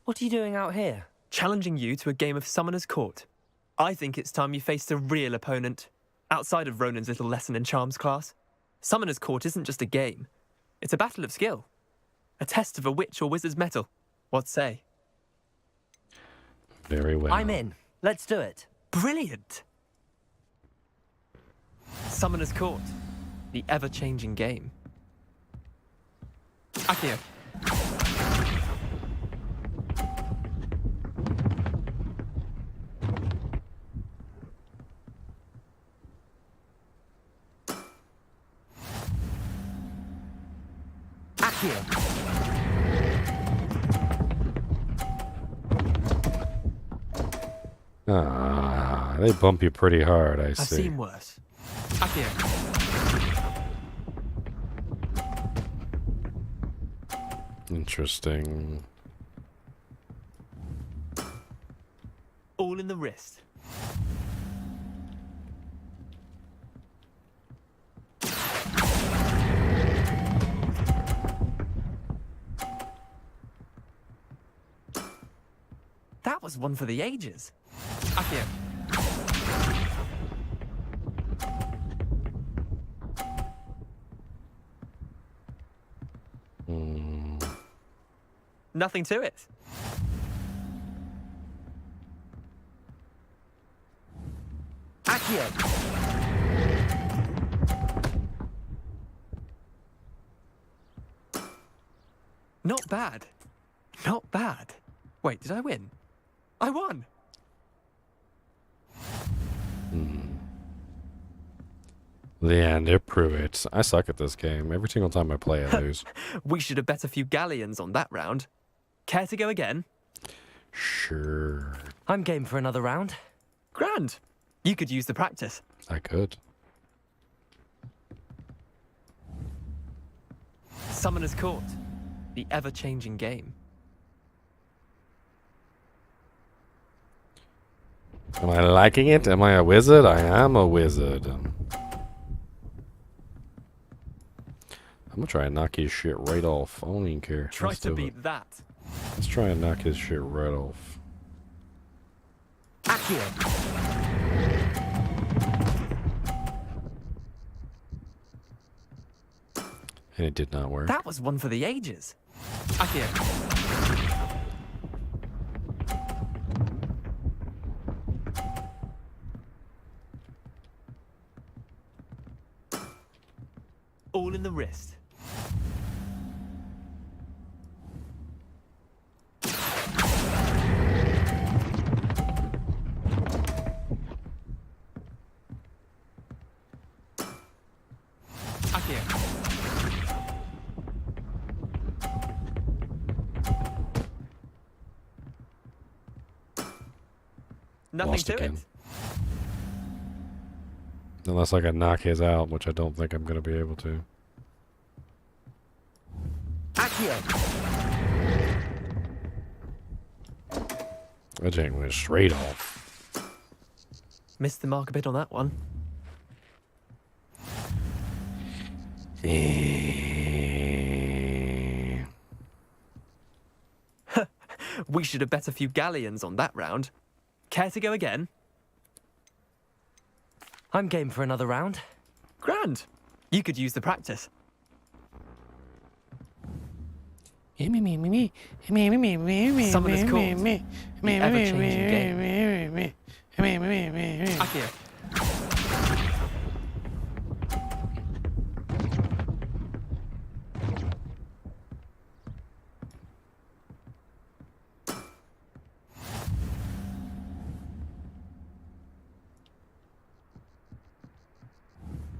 Speaker 2: What are you doing out here?
Speaker 14: Challenging you to a game of Summoner's Court. I think it's time you faced a real opponent, outside of Ronan's little lesson in charms class. Summoner's Court isn't just a game. It's a battle of skill. A test of a witch or wizard's mettle. What say?
Speaker 1: Very well.
Speaker 2: I'm in. Let's do it.
Speaker 14: Brilliant! Summoner's Court. The ever-changing game. Akio.
Speaker 1: Ah, they bump you pretty hard, I
Speaker 14: I've
Speaker 1: see.
Speaker 14: seen worse. Akio.
Speaker 1: Interesting.
Speaker 14: All in the wrist. That was one for the ages. Akio. Nothing to it. Akio. Not bad. Not bad. Wait, did I win? I won!
Speaker 1: Leander Pruitt. I suck at this game. Every single time I play, I lose.
Speaker 14: We should have bet a few galleons on that round. Care to go again?
Speaker 1: Sure.
Speaker 2: I'm game for another round.
Speaker 14: Grand. You could use the practice.
Speaker 1: I could.
Speaker 14: Summoner's Court. The ever-changing game.
Speaker 1: Am I liking it? Am I a wizard? I am a wizard. I'm gonna try and knock his shit right off. I don't even care.
Speaker 14: Try
Speaker 1: Let's
Speaker 14: to
Speaker 1: do
Speaker 14: beat
Speaker 1: it.
Speaker 14: that.
Speaker 1: Let's try and knock his shit right off. And it did not work.
Speaker 14: That was one for the ages. Akio. All in the wrist. Akio. Nothing
Speaker 1: Lost
Speaker 14: to
Speaker 1: again.
Speaker 14: it.
Speaker 1: Unless I can knock his out, which I don't think I'm going to be able to. That chain went straight off.
Speaker 14: Missed the mark a bit on that one. We should have bet a few galleons on that round. Care to go again?
Speaker 2: I'm game for another round.
Speaker 14: Grand. You could use the practice.
Speaker 10: Summoner's
Speaker 14: Court. The ever-changing game. Akio.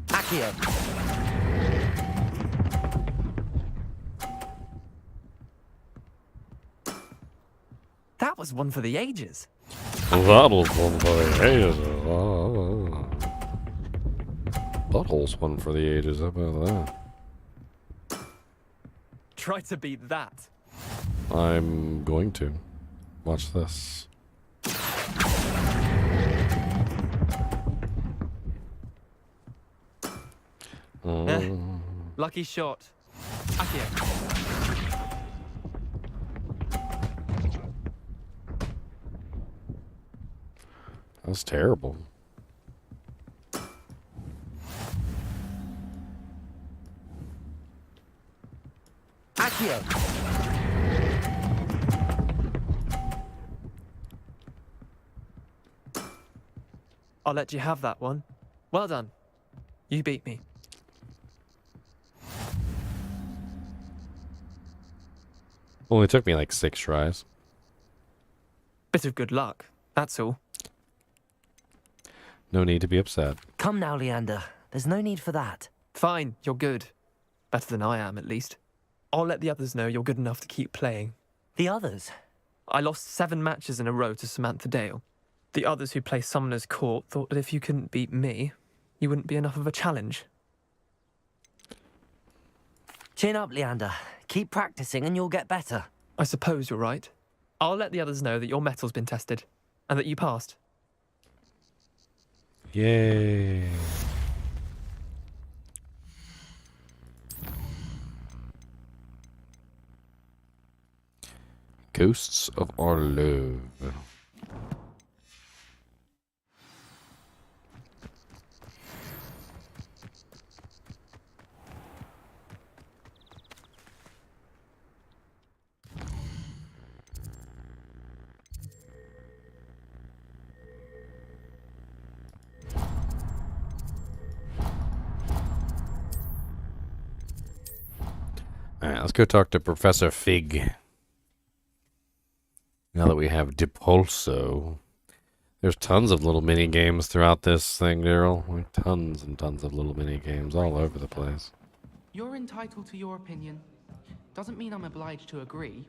Speaker 2: Akio.
Speaker 14: That was one for the ages.
Speaker 1: That was one for the ages. Butthole's one for the ages. How about that?
Speaker 14: Try to beat that.
Speaker 1: I'm going to. Watch this.
Speaker 14: Lucky shot. Akio.
Speaker 1: That was terrible.
Speaker 2: Akio.
Speaker 14: I'll let you have that one. Well done. You beat me.
Speaker 1: Only took me like 6 tries.
Speaker 14: Bit of good luck, that's all.
Speaker 1: No need to be upset.
Speaker 2: Come now, Leander. There's no need for that.
Speaker 14: Fine, you're good. Better than I am, at least. I'll let the others know you're good enough to keep playing.
Speaker 2: The others?
Speaker 14: I lost 7 matches in a row to Samantha Dale. The others who play Summoner's Court thought that if you couldn't beat me, you wouldn't be enough of a challenge.
Speaker 2: Chin up, Leander. Keep practicing and you'll get better.
Speaker 14: I suppose you're right. I'll let the others know that your metal's been tested, and that you passed.
Speaker 1: Yay. Ghosts of Our Love. Alright, let's go talk to Professor Fig. Now that we have Depulso. There's tons of little mini games throughout this thing, Daryl. Like tons and tons of little mini games all over the place.
Speaker 15: You're entitled to your opinion. Doesn't mean I'm obliged to agree.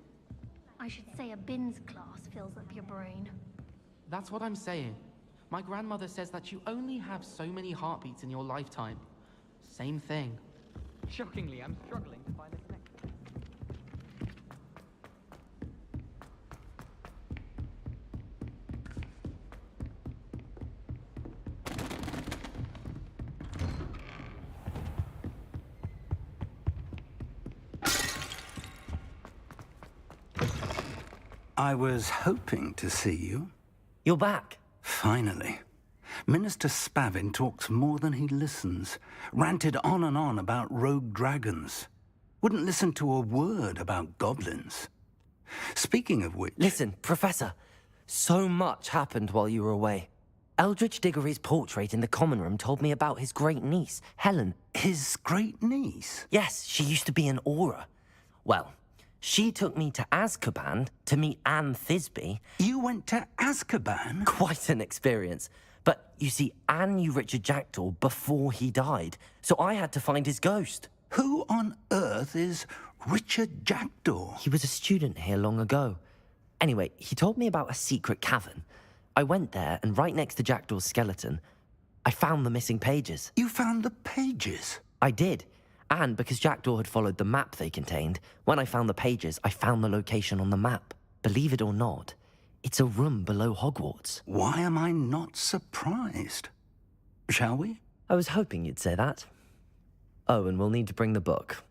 Speaker 16: I should say a bins class fills up your brain.
Speaker 15: That's what I'm saying. My grandmother says that you only have so many heartbeats in your lifetime. Same thing.
Speaker 5: Shockingly, I'm struggling to find a connection.
Speaker 11: I was hoping to see you.
Speaker 2: You're back.
Speaker 11: Finally. Minister Spavin talks more than he listens. Ranted on and on about rogue dragons. Wouldn't listen to a word about goblins. Speaking of which...
Speaker 2: Listen, Professor. So much happened while you were away. Eldridge Diggory's portrait in the common room told me about his great niece, Helen.
Speaker 11: His great niece?
Speaker 2: Yes, she used to be an Aura. Well, she took me to Azkaban to meet Anne Thisbe.
Speaker 11: You went to Azkaban?
Speaker 2: Quite an experience. But, you see, Anne knew Richard Jackdaw before he died, so I had to find his ghost.
Speaker 11: Who on earth is Richard Jackdaw?
Speaker 2: He was a student here long ago. Anyway, he told me about a secret cavern. I went there, and right next to Jackdaw's skeleton, I found the missing pages.
Speaker 11: You found the pages?
Speaker 2: I did. And because Jackdaw had followed the map they contained, when I found the pages, I found the location on the map. Believe it or not, it's a room below Hogwarts.
Speaker 11: Why am I not surprised? Shall we?
Speaker 2: I was hoping you'd say that. Oh, and we'll need to bring the book.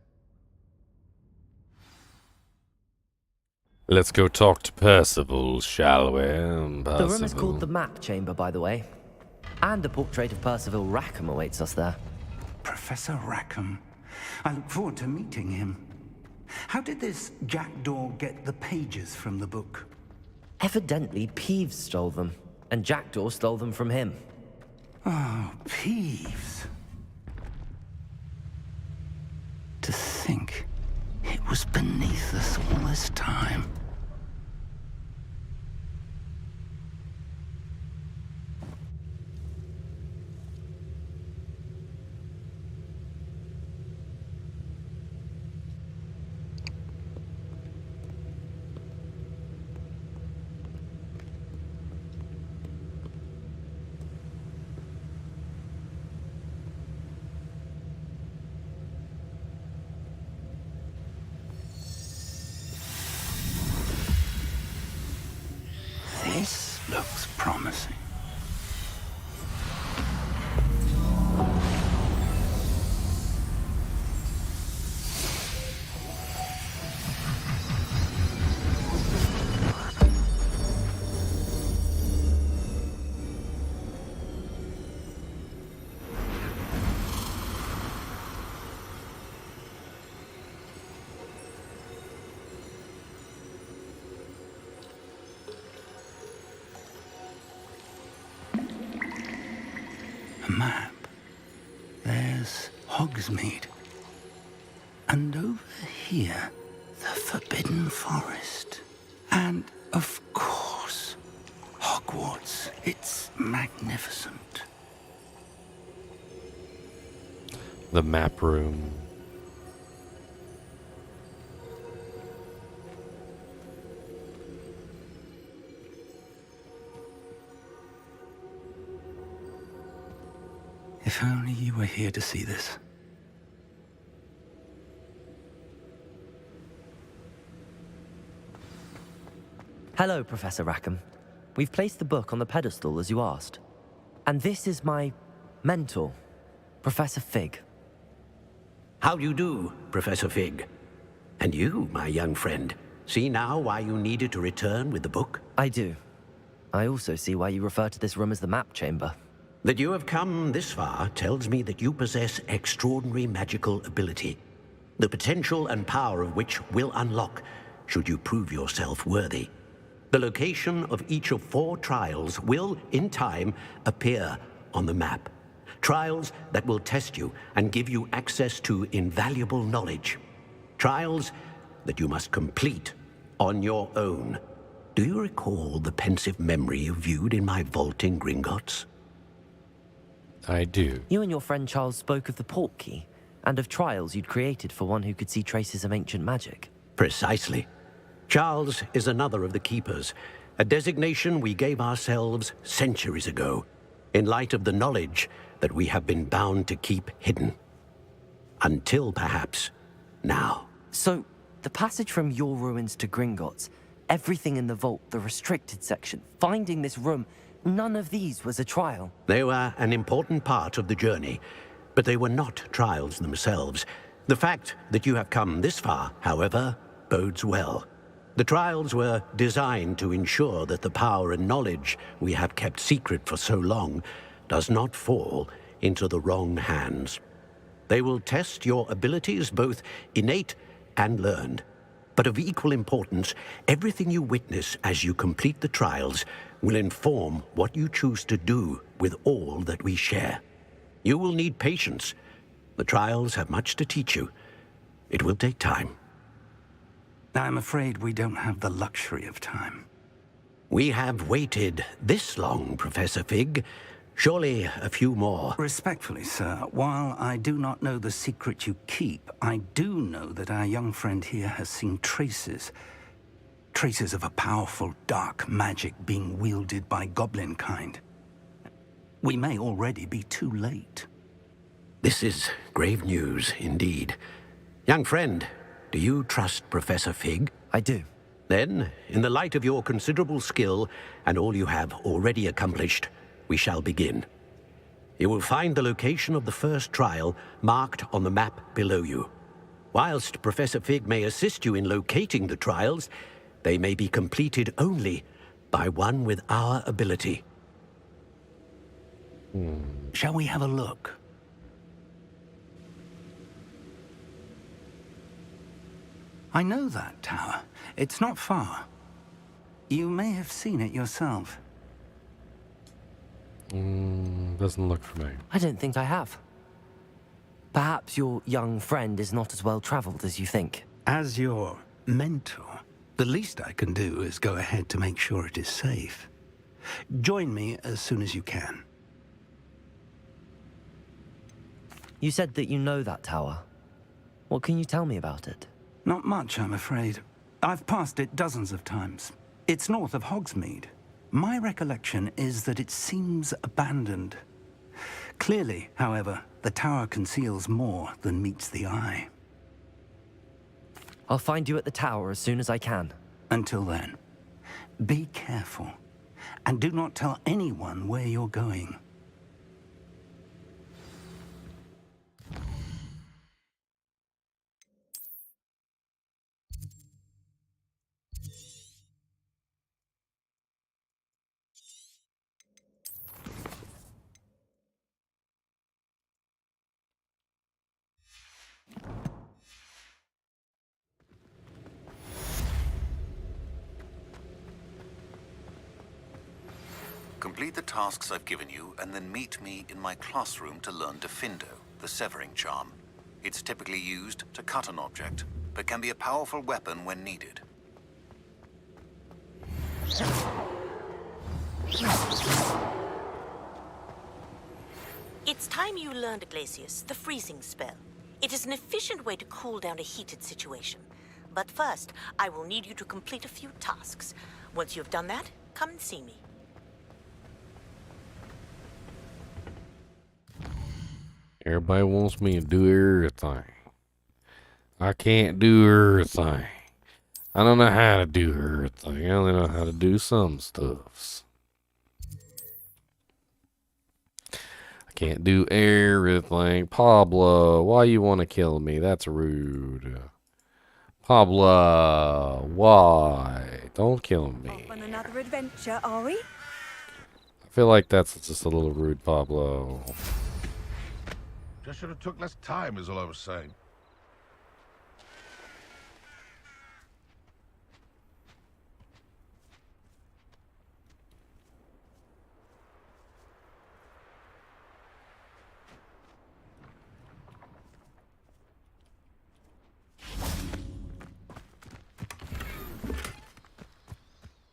Speaker 1: Let's go talk to Percival, shall we?
Speaker 2: The room is called the Map Chamber, by the way. And a portrait of Percival Rackham awaits us there.
Speaker 11: Professor Rackham. I look forward to meeting him. How did this Jackdaw get the pages from the book?
Speaker 2: Evidently, Peeves stole them, and Jackdaw stole them from him.
Speaker 11: Oh, Peeves. To think it was beneath us all this time. there's Hogsmeade. And over here, the Forbidden Forest. And, of course, Hogwarts. It's magnificent.
Speaker 1: The map room.
Speaker 11: If only you were here to see this.
Speaker 2: Hello, Professor Rackham. We've placed the book on the pedestal as you asked. And this is my mentor, Professor Fig.
Speaker 17: How do you do, Professor Fig? And you, my young friend, see now why you needed to return with the book?
Speaker 2: I do. I also see why you refer to this room as the map chamber.
Speaker 17: That you have come this far tells me that you possess extraordinary magical ability, the potential and power of which will unlock should you prove yourself worthy. The location of each of 4 trials will, in time, appear on the map. Trials that will test you and give you access to invaluable knowledge. Trials that you must complete on your own. Do you recall the pensive memory you viewed in my vault in Gringotts?
Speaker 1: I do.
Speaker 2: You and your friend Charles spoke of the port key, and of trials you'd created for one who could see traces of ancient magic.
Speaker 17: Precisely. Charles is another of the Keepers, a designation we gave ourselves centuries ago, in light of the knowledge that we have been bound to keep hidden. Until, perhaps, now.
Speaker 2: So, the passage from your ruins to Gringotts, everything in the vault, the restricted section, finding this room, none of these was a trial.
Speaker 17: They were an important part of the journey, but they were not trials themselves. The fact that you have come this far, however, bodes well. The trials were designed to ensure that the power and knowledge we have kept secret for so long does not fall into the wrong hands. They will test your abilities, both innate and learned. But of equal importance, everything you witness as you complete the trials will inform what you choose to do with all that we share. You will need patience. The trials have much to teach you. It will take time.
Speaker 11: I'm afraid we don't have the luxury of time.
Speaker 17: We have waited this long, Professor Fig. Surely a few more.
Speaker 11: Respectfully, sir, while I do not know the secret you keep, I do know that our young friend here has seen traces of a powerful dark magic being wielded by goblin kind. We may already be too late.
Speaker 17: This is grave news indeed. Young friend, do you trust Professor Fig?
Speaker 2: I do.
Speaker 17: Then, in the light of your considerable skill and all you have already accomplished, we shall begin. You will find the location of the first trial marked on the map below you. Whilst Professor Fig may assist you in locating the trials, they may be completed only by one with our ability.
Speaker 11: Shall we have a look? I know that tower. It's not far. You may have seen it yourself.
Speaker 1: Doesn't look familiar.
Speaker 2: I don't think I have. Perhaps your young friend is not as well traveled as you think.
Speaker 11: As your mentor, the least I can do is go ahead to make sure it is safe. Join me as soon as you can.
Speaker 2: You said that you know that tower. What can you tell me about it?
Speaker 11: Not much, I'm afraid. I've passed it dozens of times. It's north of Hogsmeade. My recollection is that it seems abandoned. Clearly, however, the tower conceals more than meets the eye.
Speaker 2: I'll find you at the tower as soon as I can.
Speaker 11: Until then, be careful, and do not tell anyone where you're going.
Speaker 13: Complete the tasks I've given you, and then meet me in my classroom to learn Diffindo. the severing charm. It's typically used to cut an object, but can be a powerful weapon when needed.
Speaker 18: It's time you learned, Glacius, the freezing spell. It is an efficient way to cool down a heated situation. But first, I will need you to complete a few tasks. Once you've done that, come and see me.
Speaker 1: Everybody wants me to do everything. I can't do everything. I don't know how to do everything. I only know how to do some stuffs. I can't do everything. Pablo, why you want to kill me? That's rude. Pablo, why? Don't kill me.
Speaker 8: Off on another adventure, are we?
Speaker 1: I feel like that's just a little rude, Pablo.
Speaker 4: Just should have took less time, is all I was saying.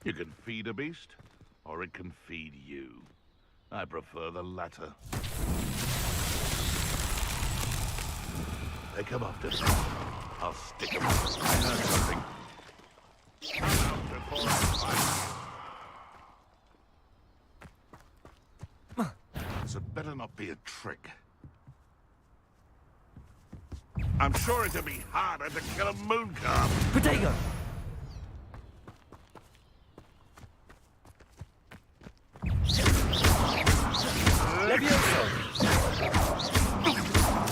Speaker 4: You can feed a beast, or it can feed you. I prefer the latter. They come after me. I'll stick them. I heard something. Come out before I fight. This had better not be a trick. I'm sure it'd be harder to kill a mooncarp.
Speaker 2: Potato!
Speaker 14: Levioso!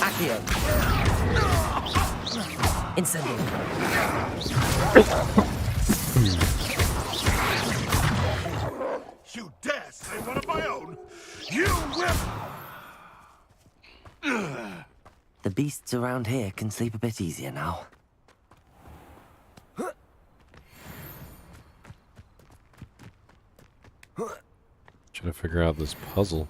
Speaker 2: Accio! Incendio!
Speaker 4: You dare say one of my own? You will...
Speaker 2: The beasts around here can sleep a bit easier now.
Speaker 1: Trying to figure out this puzzle.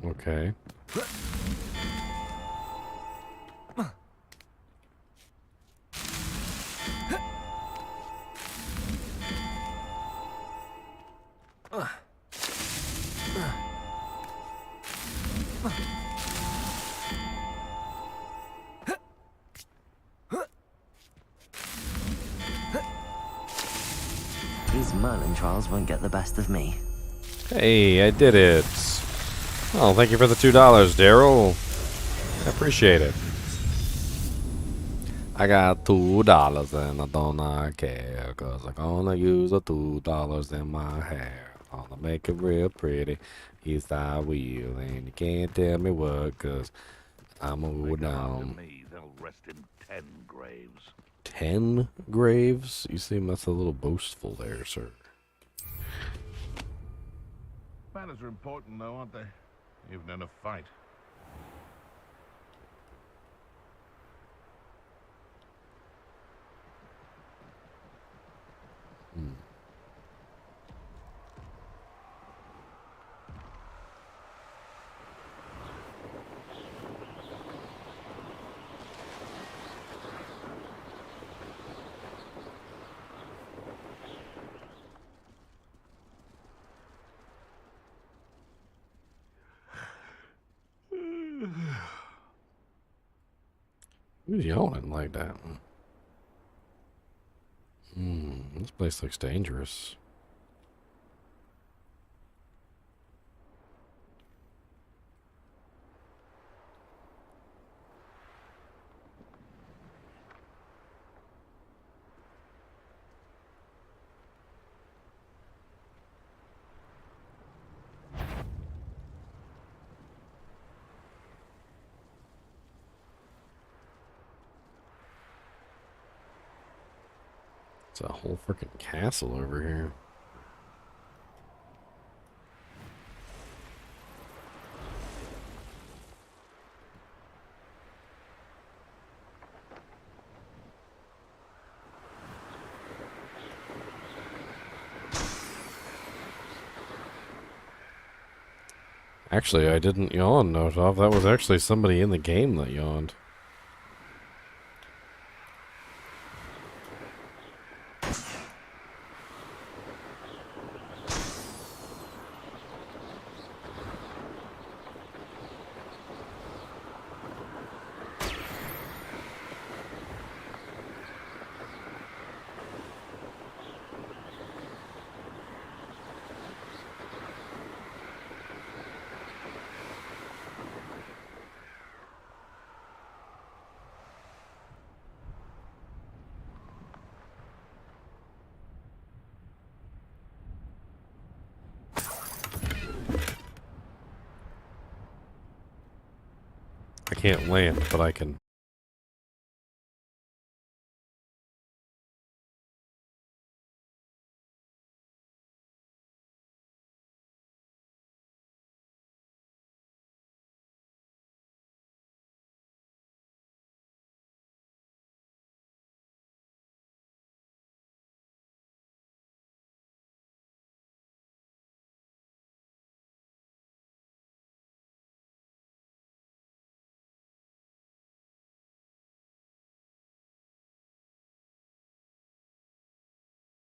Speaker 1: Okay.
Speaker 2: These Merlin trials won't get the best of me.
Speaker 1: Hey, I did it. Oh, thank you for the $2, Daryl. I appreciate it. I got $2 and I don't care, cause I'm gonna use the $2 in my hair. Gonna make it real pretty. Yes, I will, and you can't tell me what, cause I'm old down.
Speaker 4: They'll rest in 10 graves.
Speaker 1: 10 graves? You seem that's a little boastful there, sir.
Speaker 4: Manners are important, though, aren't they? Even in a fight.
Speaker 1: Who's yawning like that? This place looks dangerous. It's a whole freaking castle over here. Actually, I didn't yawn, Notov. That was actually somebody in the game that yawned. I can't land, but I can